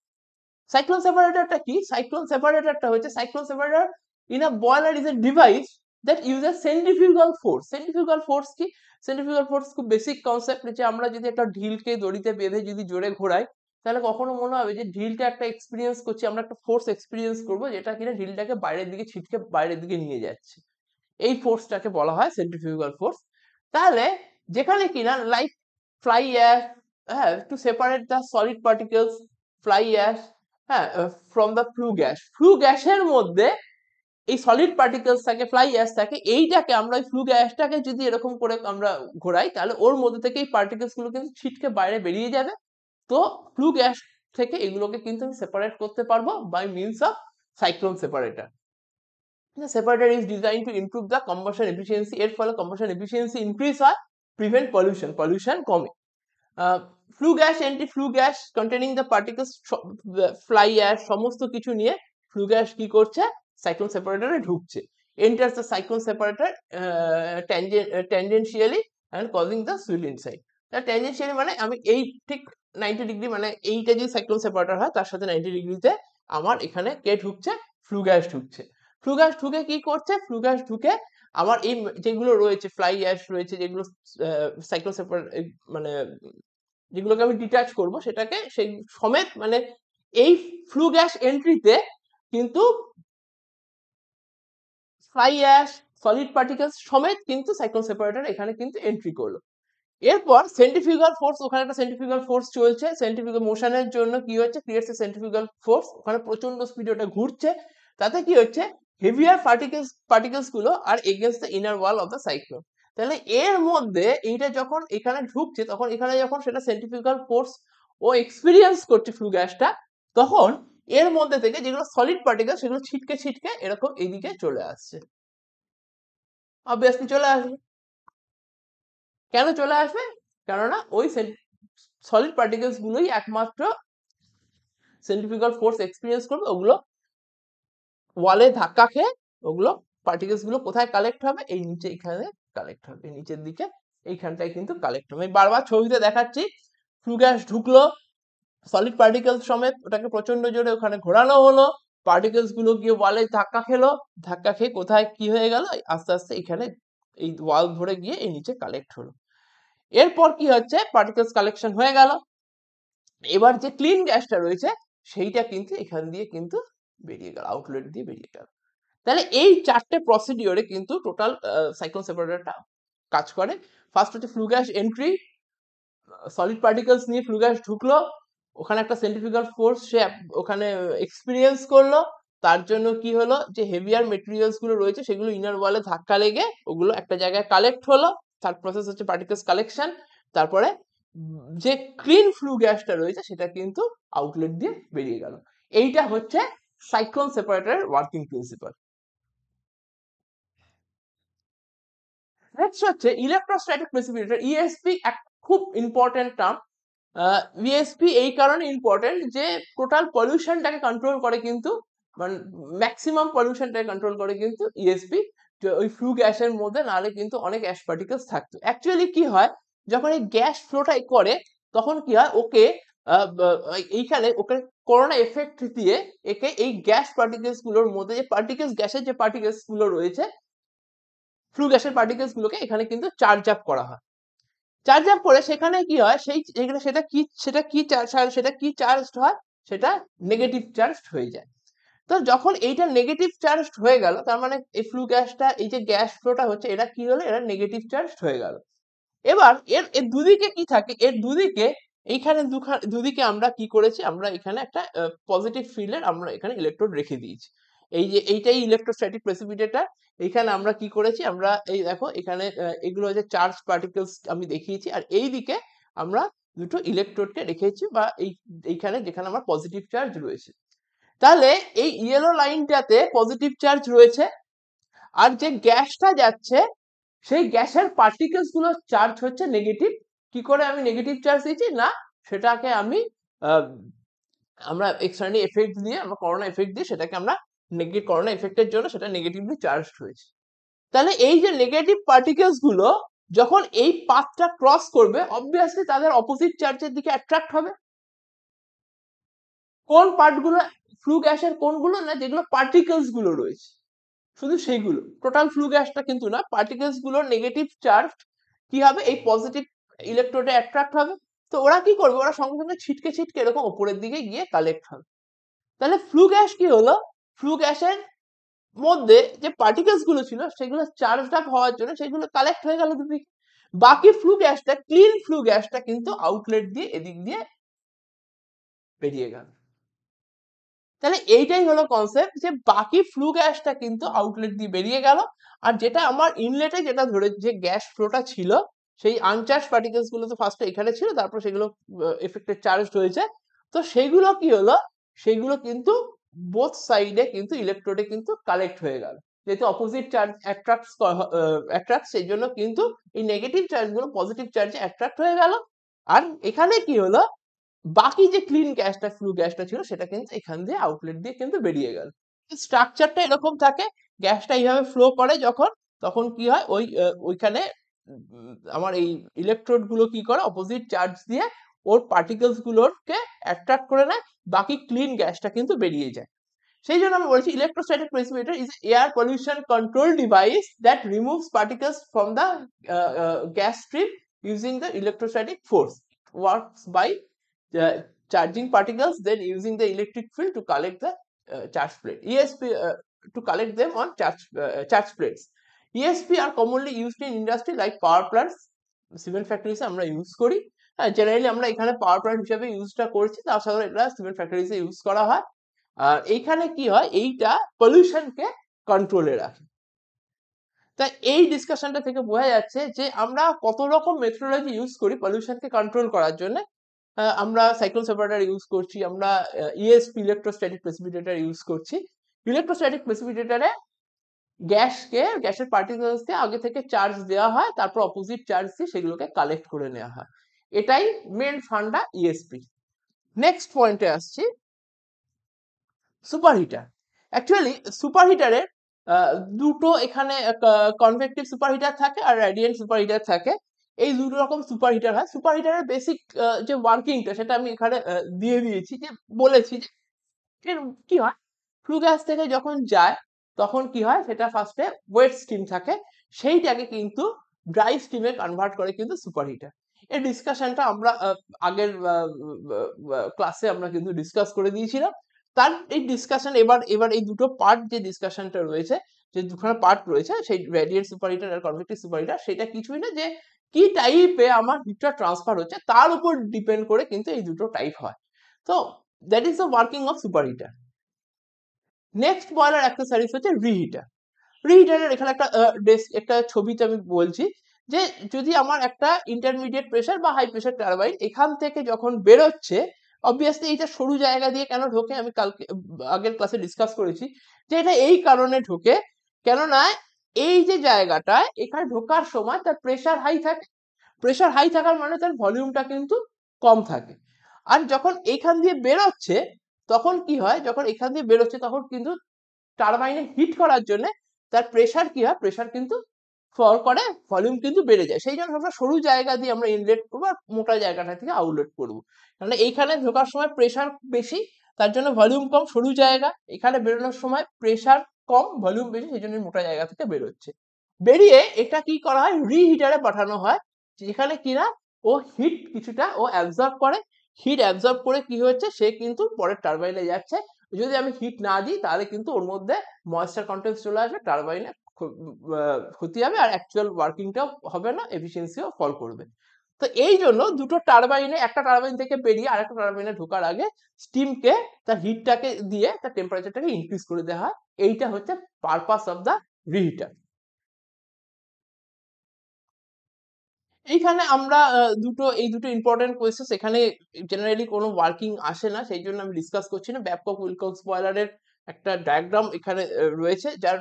সাইক্লোন সেপারেটরটা কি? সাইক্লোন সেপারেটরটা হচ্ছে, cyclone separator in a boiler is a device that uses centrifugal force. Centrifugal force কি? সেন্ট্রিফিউগাল ফোর্স খুব বেসিক কনসেপ্ট, যে আমরা যদি একটা ঢিলকে দড়িতে বেঁধে যদি জোরে ঘোরাই তাহলে কখনো মনে হবে যে ঢিলটা একটা এক্সপিরিয়েন্স করছি, আমরা একটা ফোর্স এক্সপিরিয়েন্স করবো যেটা কিনা ঢিলটাকে বাইরের দিকে ছিটকে বাইরের দিকে নিয়ে যাচ্ছে। এই ফোর্সটাকে বলা হয় সেন্ট্রিফিউগাল ফোর্স। তাহলে যেখানে কিনা লাইক ফ্লাই অ্যাশ, হ্যাঁ, to separate the solid particles, fly ash, হ্যাঁ, from the flue gas, flue গ্যাসের মধ্যে এই সলিড পার্টিকেলস থাকে, ফ্লাই অ্যাশ থাকে, এইটাকে আমরা ওই ফ্লু গ্যাসটাকে যদি এরকম করে আমরা ঘোরাই তাহলে ওর মধ্যে থেকে এই পার্টিকেলস গুলো কিন্তু ছিটকে বাইরে বেরিয়ে যাবে। তো ফ্লু গ্যাস থেকে এগুলোকে কিন্তু আমি সেপারেট করতে পারবো by means of cyclone separator. The separator is designed to improve the combustion efficiency, এর ফলে combustion efficiency increase হয়, prevent pollution কমে। Flue gas, anti flue gas containing the particles, fly ash সমস্ত কিছু নিয়ে ফ্লু গ্যাস কি করছে, cyclone সেপারেটরে ঢুকছে, enters the cyclone separator tangentially and causing the spill inside. tangentially মানে আমি এই ঠিক 90 ডিগ্রি, মানে এইটা যদি সাইক্লোন সেপারেটর হয় তার সাথে 90 ডিগ্রিতে আমার এখানে কে ঢুকছে, ফ্লু গ্যাস ঢুকছে। ফ্লু গ্যাস ঢুকে কি করছে, ফ্লু গ্যাস ঢুকে আমার এই যেগুলো রয়েছে ফ্লাই অ্যাশ রয়েছে, যেগুলো সাইক্লোন সেপারেট মানে যেগুলোকে আমি ডিটাচ করব সেটাকে সেই সমেত, মানে এই ফ্লু গ্যাস এন্ট্রিতে কিন্তু ফ্লাই অ্যাশ, সলিড পার্টিকেলস সমেত কিন্তু সাইক্লোন সেপারেটর এখানে কিন্তু এন্ট্রি করলো। এরপর সেন্ট্রিফিউগাল ফোর্স, ওখানে একটা সেন্ট্রিফিউগাল ফোর্স চলছে, সেন্ট্রিফিউগাল মোশনের জন্য কি হচ্ছে, ক্রিয়েটস এ সেন্ট্রিফিউগাল ফোর্স, ওখানে প্রচন্ড স্পিডে ওটা ঘুরছে, তাতে কি হচ্ছে, হেভিয়ার পার্টিকেলস গুলো are against the inner wall of the cyclone. তাহলে এর মধ্যে এইটা যখন এখানে ঢুকছে তখন এখানে যখন সেটা সেন্ট্রিফিউগাল ফোর্স ও এক্সপিরিয়েন্স করছে ফ্লু গ্যাসটা, তখন এর মধ্যে থেকে যেগুলো সলিড পার্টিকেল সেগুলো ছিটকে ছিটকে এরকম এইদিকে চলে আসছে, অবভিয়াসলি চলে আসবে। কেন চলে আসবে, কেননা ওই সলিড পার্টিকেলস গুলোই একমাত্র সেন্ট্রিফিউগাল ফোর্স এক্সপিরিয়েন্স করবে, ওগুলো ওয়ালে ধাক্কা খেয়ে ওগুলো পার্টিকেলস গুলো কোথায় কালেক্ট হবে, এই নিচে এখানে কালেক্ট হবে, এই নিচের দিকে এইখানটায় কিন্তু কালেক্ট হবে। আমি বারবার ছবিতে দেখাচ্ছি, ফ্লু গ্যাস ঢুকলো সলিড পার্টিকেলস সমেত, ওটাকে প্রচন্ড জোরে ওখানে ঘোরানো হলো, পার্টিকেলস গুলো গিয়ে ওয়ালে ধাক্কা খেলো, ধাক্কা খেয়ে কোথায় কি হয়ে গেল, আস্তে আস্তে এখানে এই ওয়াল ধরে গিয়ে এই নিচে কালেক্ট হলো। এরপর কি হচ্ছে, পার্টিকেলস কালেকশন হয়ে গেল, এবার যে ক্লিন গ্যাসটা রয়েছে সেইটা কিন্তু এখান দিয়ে কিন্তু বেরিয়ে গেল, আউটলেট দিয়ে বেরিয়ে গেল। তাহলে এই চারটে প্রসিডিওরে কিন্তু টোটাল সাইক্লোন সেপারেটরটা কাজ করে। ফার্স্ট হচ্ছে flue gas entry, solid particles নিয়ে ফ্লু গ্যাস ঢুকলো, ওখানে একটা সেন্ট্রিফিউগাল ফোর্স সে ওখানে এক্সপিরিয়েন্স করলো, তার জন্য কি হলো, যে হেভিয়ার মেটেরিয়ালস গুলো রয়েছে সেগুলো ইনার ওয়ালে ধাক্কা লেগে ওগুলো একটা জায়গায় কালেক্ট হলো, থার্ড প্রসেস হচ্ছে পার্টিকেলস কালেকশন, তারপরে যে ক্লিন ফ্লু গ্যাসটা রয়েছে সেটা কিন্তু আউটলেট দিয়ে বেরিয়ে গেল। এইটা হচ্ছে সাইক্লোন সেপারেটরের ওয়ার্কিং প্রিন্সিপাল। নেক্সট হচ্ছে ইলেকট্রোস্ট্যাটিক প্রেসিপিটেটর, ইএসপি, এক খুব ইম্পর্টেন্ট টার্ম। ইএসপি এই কারণে ইম্পর্টেন্ট যে টোটাল পলিউশনটাকে কন্ট্রোল করে, কিন্তু মানে ম্যাক্সিমাম পলিউশনটাকে কন্ট্রোল করে কিন্তু ইএসপি, ওই ফ্লু গ্যাসের মধ্যে, নাহলে কিন্তু অনেক অ্যাশ পার্টিকেলস থাকতো। অ্যাকচুয়ালি কি হয়, যখন এই গ্যাস ফ্লোটাই করে তখন কি হয়, ওকে এইখানে ওকে করোনা এফেক্ট দিয়ে একে এই গ্যাস পার্টিকেলস গুলোর মধ্যে, যে পার্টিকেলস গ্যাসের যে পার্টিকেলস গুলো রয়েছে ফ্লু গ্যাসের পার্টিকেলস গুলোকে এখানে কিন্তু চার্জ আপ করা হয়। চার্জ আপ করে সেখানে কি হয়, সেই সেটা কি চার্জ হয়, সেটা নেগেটিভ চার্জ হয়ে যায়। তো যখন এইটা নেগেটিভ চার্জ হয়ে গেল, তার মানে এই ফ্লু গ্যাসটা, এই যে গ্যাস ফ্লোটা হচ্ছে, এটা কি হলো, এটা নেগেটিভ চার্জ হয়ে গেল। এবার এর এর দুদিকে কি থাকে, এর দুদিকে এইখানে দুদিকে আমরা কি করেছি, আমরা এখানে একটা পজিটিভ ফিল্ডের আমরা এখানে ইলেকট্রোড রেখে দিয়েছি। এই যে এইটাই ইলেকট্রোস্ট্যাটিক প্রেসিপিটেটর। এখানে আমরা কি করেছি, আমরা এই দেখো এখানে এগুলো হচ্ছে চার্জ পার্টিকেলস আমি দেখিয়েছি, আর এই দিকে আমরা দুটো ইলেকট্রোডকে রেখেছি, বা এইখানে যেখানে আমার পজিটিভ চার্জ রয়েছে। তাহলে এই ইয়েলো লাইনটাতে পজিটিভ চার্জ রয়েছে, আর যে গ্যাসটা যাচ্ছে সেই গ্যাসের পার্টিকেলস গুলো চার্জ হচ্ছে নেগেটিভ। কি করে আমি নেগেটিভ চার্জ দিয়েছি না, সেটাকে আমি আমরা এক্সটার্নাল এফেক্ট দিয়ে, আমরা করোনা এফেক্ট দিয়ে সেটাকে আমরা করোনা এফেক্টের জন্য সেটা নেগেটিভলি চার্জড হয়েছে। তাহলে এই যে নেগেটিভ পার্টিকেলস গুলো যখন এই পাথটা ক্রস করবে, অবভিয়াসলি তাদের অপোজিট চার্জের দিকে অ্যাট্রাক্ট হবে। কোন পার্টগুলো, ফ্লু গ্যাসের কোনগুলো, না যেগুলো পার্টিকেলস গুলো রয়েছে শুধু সেইগুলো, টোটাল ফ্লু গ্যাসটা কিন্তু না, পার্টিকেলস গুলোর নেগেটিভ চার্জ কি হবে, এই পজিটিভ ইলেকট্রোডে অ্যাট্রাক্ট হবে। তো ওরা কি করবে, ওরা সঙ্গে সঙ্গে ছিটকে ছিটকে এরকম ওপরের দিকে গিয়ে কালেক্ট হবে। তাহলে ফ্লু গ্যাস কি হলো, ফ্লু গ্যাসের মধ্যে যে পার্টিকেলস গুলো ছিল সেগুলো চার্জ আপ হওয়ার জন্য সেগুলো কালেক্ট হয়ে গেল দুদিকে, বাকি ফ্লু গ্যাসটা, ক্লিন ফ্লু গ্যাসটা কিন্তু আউটলেট দিয়ে এদিক দিয়ে বেরিয়ে গেল। তাহলে এইটাই হলো কনসেপ্ট, যে বাকি ফ্লু গ্যাসটা কিন্তু আউটলেট দিয়ে বেরিয়ে গেল, আর যেটা আমার ইনলেটে যেটা ধরে যে গ্যাস ফ্লোটা ছিল, সেই আনচার্জ পার্টিকেলস গুলো তো ফার্স্টে এখানে ছিল, তারপর সেগুলো এফেক্টেড চার্জ হয়েছে, তো সেগুলো কি হলো, সেগুলো কিন্তু বোথ সাইডে কিন্তু ইলেকট্রোডে কিন্তু কালেক্ট হয়ে গেল, যেহেতু অপোজিট চার্জ অ্যাট্রাক্ট, সেই জন্য কিন্তু এই নেগেটিভ চার্জ গুলো পজিটিভ চার্জে অ্যাট্রাক্ট হয়ে গেল। আর এখানে কি হলো, বাকি যে ক্লিন গ্যাসটা, ফ্লু গ্যাসটা ছিল, সেটা কিন্তু এখান দিয়ে আউটলেট দিয়ে কিন্তু বেরিয়ে গেল। স্ট্রাকচারটা এরকম থাকে, গ্যাসটা এইভাবে ফ্লো করে যখন, তখন কি হয়, ওইখানে আমার এই ইলেকট্রোড গুলো কি করে, অপোজিট চার্জ দিয়ে ওর পার্টিকেলস গুলোকে অ্যাট্রাক্ট করে নেয়, বাকি ক্লিন গ্যাসটা কিন্তু বেরিয়ে যায়। সেই জন্য আমি বলছি electrostatic precipitator is air pollution control device that removes particles from the gas stream using the electrostatic force, works by charging particles, then using the electric field to collect the charge plate. ESP to collect them on charge plates. ESP are commonly used in industry like power plants, cement factories আমরা use করি। Generally আমরা এখানে power plant হিসেবে ইউজটা করছি, তার সাথে এটা cement ফ্যাক্টরিতে ইউজ করা হয়। আর এইখানে কি হয়, এইটা পলিউশনকে কন্ট্রোলে রাখে। তাই এই ডিসকাশনটা থেকে বোঝা যাচ্ছে যে আমরা কত রকম মেথোডোলজি ইউজ করি পলিউশনকে কন্ট্রোল করার জন্য। আমরা সাইক্লোন সেপারেটর ইউজ করছি, আমরা ইএসপি ইলেকট্রোস্ট্যাটিক প্রেসিপিটেটর ইউজ করছি। ইলেকট্রোস্ট্যাটিক প্রেসিপিটেটরে গ্যাসের পার্টিকেলসকে আগে থেকে চার্জ দেওয়া হয়, তারপর অপোজিট চার্জ দিয়ে সেগুলোকে কালেক্ট করে নেওয়া হয়। এটাই মেন ফান্ডা ইএসপি। নেক্সট পয়েন্টে আসছি, সুপারহিটার। অ্যাকচুয়ালি সুপারহিটারের দুটো এখানে কনভেক্টিভ সুপারহিটার থাকে আর রেডিয়েন্ট সুপারহিটার থাকে। এই দুটো রকম সুপারহিটার হয়। সুপারহিটারের বেসিক যে ওয়ার্কিংটা সেটা আমি এখানে দিয়ে দিয়েছি, যে বলেছি যে কি হয়, ফ্লু গ্যাস থেকে যখন যায় তখন কি হয়, সেটা ফার্স্টে ওয়েট স্টিম থাকে, সেইটাকে কিন্তু ড্রাই স্টিমে কনভার্ট করে কিন্তু সুপারহিটার। এই ডিসকাশনটা আমরা আগের ক্লাসে আমরা কিন্তু ডিসকাস করে দিয়েছিলাম। তার এই ডিসকাশন এবার এবার এই দুটো পার্ট যে ডিসকাশনটা রয়েছে, যে দুখানা পার্ট রয়েছে, সেই রেডিয়েন্ট সুপারহিটার আর কনভেক্টিভ সুপারহিটার, সেটা কিছুই না, যে কি টাইপে আমার হিটটা ট্রান্সফার হচ্ছে তার উপর ডিপেন্ড করে কিন্তু এই দুটো টাইপ হয়। তো that is the working of superheater. Next boiler accessories হচ্ছে রিহিটার। রিহিটারের এখানে একটা ছবিতে আমি বলছি, যে যদি আমার একটা ইন্টারমিডিয়েট প্রেসার বা হাই প্রেসার টারবাইন এখান থেকে যখন বেরোচ্ছে, অবভিয়াসলি এইটা সরু জায়গা দিয়ে কেন ঢোকে, আমি কালকে আগের ক্লাসে ডিসকাস করেছি যে এটা এই কারণে ঢোকে, কেননা এই যে জায়গাটায় এখানে ঢোকার সময় তার প্রেসার হাই থাকে, প্রেসার হাই থাকার মানে তার ভলিউমটা কিন্তু কম থাকে। আর যখন এখান দিয়ে বেরোচ্ছে তখন কি হয়, যখন এখান দিয়ে বেরোচ্ছে তখন কিন্তু টারবাইনে হিট করার জন্য তার প্রেসার কি হয়, প্রেসার কিন্তু ফল করে, ভলিউম কিন্তু বেড়ে যায়। সেই জন্য আমরা সরু জায়গা দিয়ে আমরা ইনলেট করবো আর মোটা জায়গাটা থেকে আউটলেট করবো, কারণ এইখানে ঢোকার সময় প্রেসার বেশি, তার জন্য ভলিউম কম, সরু জায়গা, এখানে বেরোনোর সময় প্রেসার কম, ভলিউম বেশি, সেই জন্য মোটা জায়গা থেকে বেরোচ্ছে। বেরিয়ে এটা কি করা হয়, রিহিটারে পাঠানো হয়, যেখানে কিনা ও হিট কিছুটা ও অ্যাবজর্ব করে, হিট অ্যাবজর্ব করে কি হচ্ছে, সে কিন্তু পরের টারবাইনে যাচ্ছে। যদি আমি হিট না দিই তাহলে কিন্তু ওর মধ্যে ময়েশ্চার কন্টেন্ট চলে আসবে, টারবাইনে ক্ষতি হবে, আর অ্যাকচুয়াল ওয়ার্কিংটাও হবে না, এফিসিয়েন্সিও ফল করবে। তো এই জন্য দুটো টারবাইনে, একটা টারবাইন থেকে বেরিয়ে আরেকটা টারবাইনে ঢোকার আগে স্টিমকে, তার হিটটাকে দিয়ে তার টেম্পারেচারটাকে ইনক্রিজ করে দেওয়া হয়। এইটা হচ্ছে পারপাস অফ দ্য রিহিটার। এইখানে আমরা এই দুটো ইম্পর্টেন্ট কোয়েশ্চেন, এখানে জেনারেলি কোনো ওয়ার্কিং আসে না, সেই জন্য আমি ডিসকাস করছি না। ব্যাবকক উইলকক্স বয়লারের একটা ডায়াগ্রাম এখানে রয়েছে, যার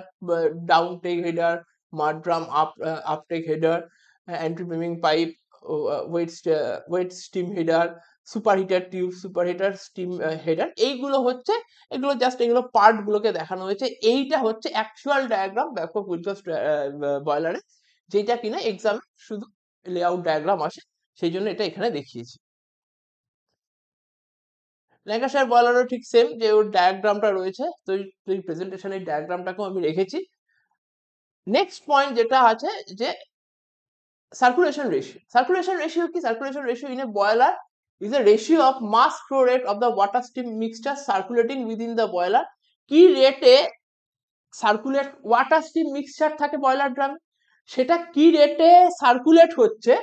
down take header, mud drum, uptake header, anti priming pipe, wet steam header, superheater tube, superheater steam header, এগুলো জাস্ট এগুলো পার্ট গুলোকে দেখানো হয়েছে। এইটা হচ্ছে অ্যাকচুয়াল ডায়াগ্রাম ব্যাবকক উইলকক্স বয়লারে, যেটা কিনা এক্সাম শুধু লেআউট ডায়াগ্রাম আসে, সেই জন্য এটা এখানে দেখিয়েছি। ল্যাঙ্কাশায়ার বয়লারও ঠিক সেম, যে ওর ডায়াগ্রামটা রয়েছে, তো এই প্রেজেন্টেশনের ডায়াগ্রামটাকেও আমি রেখেছি। নেক্সট পয়েন্ট যেটা আছে, যে সার্কুলেশন রেশিও। সার্কুলেশন রেশিও কি? Circulation ratio in a boiler is the ratio of mass flow rate of the water steam mixture circulating within the boiler. কি রেটে সার্কুলেট ওয়াটার স্টিম মিক্সচার থাকে boiler ড্রামে, সেটা কি রেটে সার্কুলেট হচ্ছে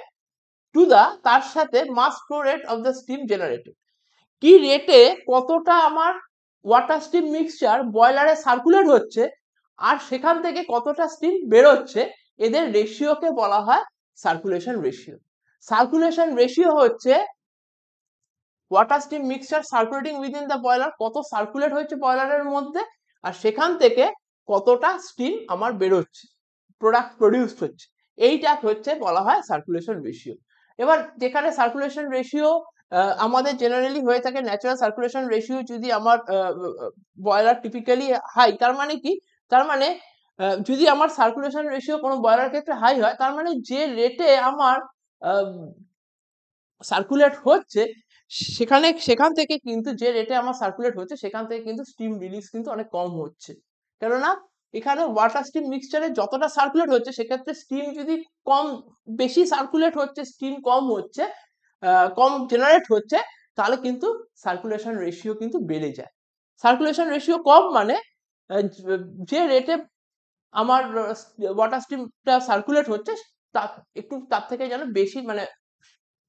two the তার সাথে mass flow rate of the steam generated, কি রেটে কতটা আমার ওয়াটার স্টিম মিক্সচার বয়লারে সার্কুলেট হচ্ছে আর সেখান থেকে কতটা স্টিম বেরোচ্ছে, এদের রেশিওকে বলা হয় সার্কুলেশন রেশিও। সার্কুলেশন রেশিও হচ্ছে water steam mixture circulating within the boiler, কত সার্কুলেট হচ্ছে বয়লারের মধ্যে আর সেখান থেকে কতটা স্টিম আমার বেরোচ্ছে, প্রোডাক্ট প্রডিউসড হচ্ছে, এইটা হচ্ছে বলা হয় সার্কুলেশন রেশিও। এবার যেখানে সার্কুলেশন রেশিও আমাদের জেনারেলি হয়ে থাকে ন্যাচারাল সার্কুলেশন রেশিও যদি আমার বয়লার টিপিক্যালি হাই, তার মানে কি, তার মানে যদি আমার সার্কুলেশন রেশিও কোনো বয়লার ক্ষেত্রে হাই হয়, তার মানে যে রেটে আমার সার্কুলেট হচ্ছে সেখান থেকে কিন্তু যে রেটে আমার সার্কুলেট হচ্ছে সেখান থেকে কিন্তু স্টিম রিলিজ কিন্তু অনেক কম হচ্ছে। কেননা এখানে ওয়াটার স্টিম মিক্সচারে যতটা সার্কুলেট হচ্ছে সেক্ষেত্রে স্টিম যদি কম বেশি সার্কুলেট হচ্ছে, স্টিম কম হচ্ছে, কম জেনারেট হচ্ছে, তাহলে কিন্তু সার্কুলেশন রেশিও কিন্তু বেড়ে যায়। সার্কুলেশন রেশিও কম মানে যে রেটে আমার ওয়াটার স্টিমটা সার্কুলেট হচ্ছে তার একটু তার থেকে যেন বেশি, মানে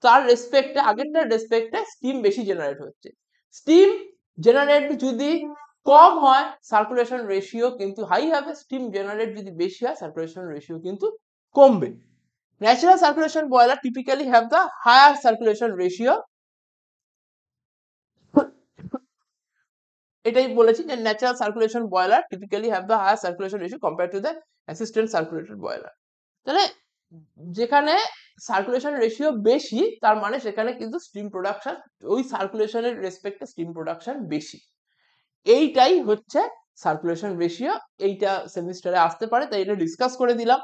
তার রেসপেক্টে আগেরটার রেসপেক্টে স্টিম বেশি জেনারেট হচ্ছে। স্টিম জেনারেট যদি কম হয় সার্কুলেশন রেশিও কিন্তু হাই হবে, স্টিম জেনারেট যদি বেশি হয় সার্কুলেশন রেশিও কিন্তু কমবে। Natural circulation boiler typically have the higher circulation ratio, এটাই বলেছি যে natural circulation boiler typically have the higher circulation ratio compare to the assistant circulated boiler. তাহলে যেখানে সার্কুলেশন রেশিও বেশি তার মানে সেখানে কিন্তু স্টিম প্রোডাকশন ওই সার্কুলেশনের রেসপেক্টে স্টিম প্রোডাকশন বেশি, এইটাই হচ্ছে সার্কুলেশন রেশিও। এইটা সেমিস্টারে আসতে পারে তাই এটা ডিসকাস করে দিলাম।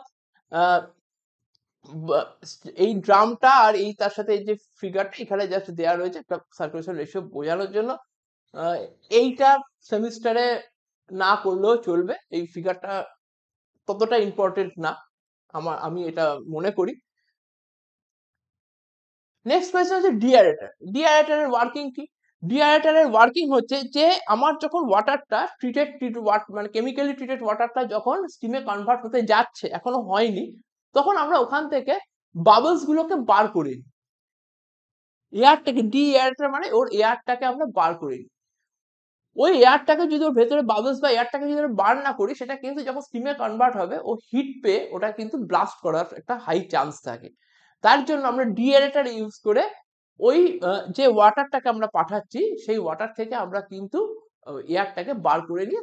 এই ড্রামটা আর এই তার সাথে এই যে ফিগারটা এখানে জাস্ট দেওয়া রয়েছে একটা সার্কুলেশন রেশিও বোঝানোর জন্য। এইটা সেমিস্টারে না করলেও চলবে, এই ফিগারটা ততটা ইম্পর্টেন্ট না আমি এটা মনে করি। নেক্সট কোয়েশ্চেন হচ্ছে ডিআরেটর। ডিআরেটরের ওয়ার্কিং কি? ডিআরেটরের ওয়ার্কিং হচ্ছে যে আমার যখন ওয়াটারটা ট্রিটেড মানে কেমিক্যালি ট্রিটেড ওয়াটারটা যখন স্টিমে কনভার্ট হতে যাচ্ছে, এখনো হয়নি, তখন আমরা ওখান থেকে বাবলস গুলোকে বার করি, এয়ারটাকে, ডিএয়ারেটর মানে ওর এয়ারটাকে আমরা বার করি। ওই এয়ারটাকে যদি ওর ভেতরে বাবলস বা এয়ারটাকে যদি বার না করি সেটা কিন্তু যখন স্টিমে কনভার্ট হবে ও হিট পেয়ে ওটা কিন্তু ব্লাস্ট করার একটা হাই চান্স থাকে। তার জন্য আমরা ডিএয়ারেটর ইউজ করে ওই যে ওয়াটারটাকে আমরা পাঠাচ্ছি সেই ওয়াটার থেকে আমরা কিন্তু এয়ারটাকে বার করে নিয়ে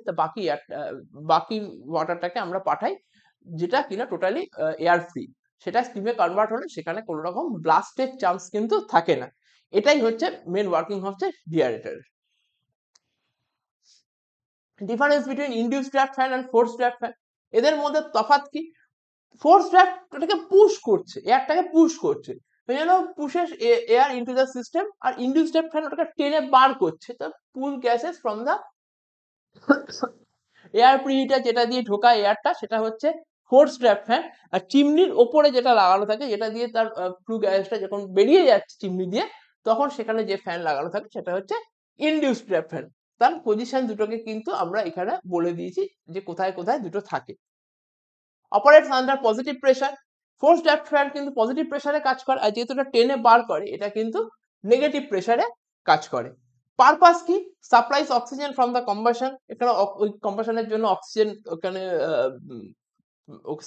বাকি ওয়াটারটাকে আমরা পাঠাই, যেটা কিনা টোটালি এয়ার ফ্রি, সেটা স্টিমে কনভার্ট হলে সেখানে কোনো রকম ব্লাস্টের চান্স কিন্তু থাকে না। এটাই হচ্ছে মেন ওয়ার্কিং হচ্ছে ডিআরেটরের। Difference between induced draft fan and force draft fan, এদের মধ্যে তফাৎ কি? ফোর্স ড্রাফট ওটাকে পুশ করছে, এয়ারটাকে পুশ করছে, pushes air into the system, আর ইনডিউসড ড্রাফট ফ্যান ওটাকে টেনে বার করছে, তো pull gases from the air preheater যেটা দিয়ে ঢোকা এয়ারটা সেটা হচ্ছে ফোর্স ড্রাফট ফ্যান। আর চিমনির ওপরে যেটা লাগানো থাকে যেটা দিয়ে তার ফ্লু গ্যাসটা যখন বেরিয়ে যাচ্ছে চিমনি দিয়ে তখন সেখানে যে ফ্যান লাগানো থাকে সেটা হচ্ছে ইনডিউসড ড্রাফট ফ্যান। তার পজিশন দুটোকে কিন্তু আমরা এখানে বলে দিয়েছি যে কোথায় কোথায় দুটো থাকে। Operates under positive pressure, force draft fan কিন্তু পজিটিভ প্রেসারে কাজ করে, আর যেহেতু এটা টেনে বার করে এটা কিন্তু নেগেটিভ প্রেসারে কাজ করে। পারপাস কি? Supplies oxygen from the combustion, এখানে ওই কম্বাশনের জন্য অক্সিজেন ওখানে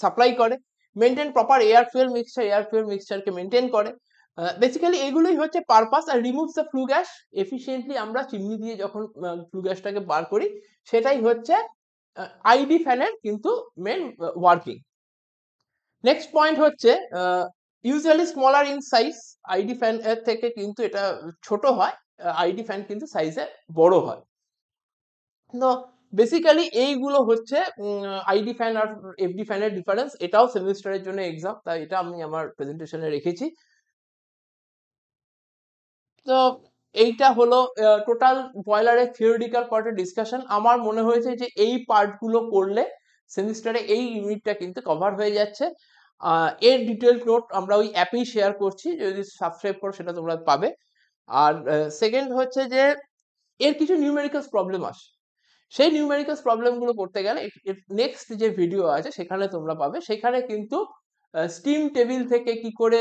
সাপ্লাই করে। মেনটেন প্রপার এয়ার ফুয়েল মিক্সচারকে মেনটেন করে। বেসিক্যালি এগুলোই হচ্ছে পারপাস। আর removes the flue gas efficiently, আমরা চিমনি দিয়ে যখন ফ্লু গ্যাসটাকে বার করি সেটাই হচ্ছে আইডি ফ্যানের কিন্তু মেন ওয়ার্কিং। নেক্সট পয়েন্ট হচ্ছে usually smaller in size, ID fan এর থেকে কিন্তু এটা ছোট হয়, আইডি ফ্যান কিন্তু সাইজে বড় হয়। তো বেসিক্যালি এইগুলো হচ্ছে আইডি ফ্যান আর এফডি ফ্যানের ডিফারেন্স। এটাও সেমিস্টারের জন্য এক্সাম, তাই এটা আমি আমার প্রেজেন্টেশনে রেখেছি। তো এইটা হলো টোটাল বয়লারের থিওরিটিক্যাল পার্টের ডিসকাশন। আমার মনে হয়েছে যে এই পার্টগুলো করলে সেমিস্টারে এই ইউনিটটা কিন্তু কভার হয়ে যাচ্ছে। এর ডিটেল নোট আমরা ওই অ্যাপেই শেয়ার করছি, যদি সাবস্ক্রাইব করো সেটা তোমরা পাবে। আর সেকেন্ড হচ্ছে যে এর কিছু নিউমেরিক্যাল প্রবলেম আসে, সেই নিউমেরিক্যাল প্রবলেম গুলো করতে গেলে নেক্সট যে ভিডিও আছে সেখানে তোমরা পাবে, সেখানে কিন্তু স্টিম টেবিল থেকে কি করে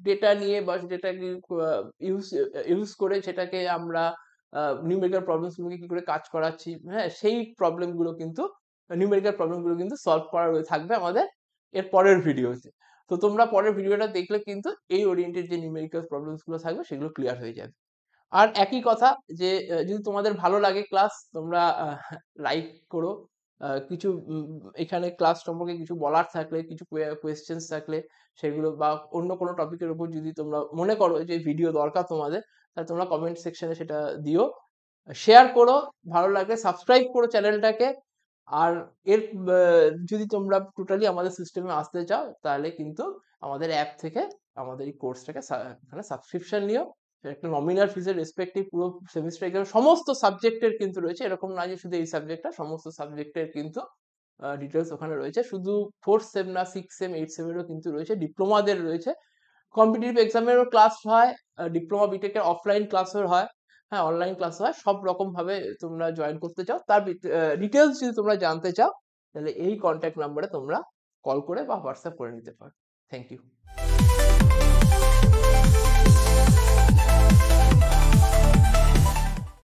ডেটা নিয়ে বা ডেটাকে ইউজ ইউজ করে সেটাকে আমরা নিউমেরিক্যাল প্রবলেমস গুলোকে কি করে কাজ করাচ্ছি, হ্যাঁ সেই প্রবলেম গুলো কিন্তু নিউমেরিক্যাল প্রবলেম গুলো কিন্তু সলভ করা থাকবে আমাদের এর পরের ভিডিওতে। তো তোমরা পরের ভিডিওটা দেখলে কিন্তু এই ওরিয়েন্টেড যে নিউমেরিক্যাল প্রবলেমস গুলো থাকবে সেগুলো ক্লিয়ার হয়ে যাবে। আর একই কথা যে যদি তোমাদের ভালো লাগে ক্লাস, তোমরা লাইক করো। কিছু এখানে ক্লাস সম্পর্কে কিছু বলার থাকলে, কিছু কোয়েশ্চেন্স থাকলে সেগুলো, বা অন্য কোনো টপিকের উপর যদি তোমরা মনে করো যে ভিডিও দরকার তোমাদের, তাহলে তোমরা কমেন্ট সেকশনে সেটা দিও। শেয়ার করো, ভালো লাগলে সাবস্ক্রাইব করো চ্যানেলটাকে। আর এর যদি তোমরা টোটালি আমাদের সিস্টেমে আসতে চাও তাহলে কিন্তু আমাদের অ্যাপ থেকে আমাদের এই কোর্সটাকে এখানে সাবস্ক্রিপশন নিও। একটা নমিনাল ফিজের রেসপেক্টিভ পুরো সেমিস্টার এক্সাম সমস্ত সাবজেক্টের কিন্তু রয়েছে, এরকম না যে শুধু এই সাবজেক্টটা, সমস্ত সাবজেক্টের কিন্তু ডিটেলস ওখানে রয়েছে। শুধু 4th সেম না, 6th সেম 8th সেমেরও কিন্তু রয়েছে, ডিপ্লোমাদের রয়েছে, কম্পিটিটিভ এক্সামেরও ক্লাস হয়, ডিপ্লোমা বিটেকের অফলাইন ক্লাসও হয়, হ্যাঁ অনলাইন ক্লাস হয়, সব রকম ভাবে তোমরা জয়েন করতে চাও তার ডিটেলস যদি তোমরা জানতে চাও তাহলে এই কন্ট্যাক্ট নাম্বারে তোমরা কল করে বা হোয়াটসঅ্যাপ করে নিতে পারো। Thank you.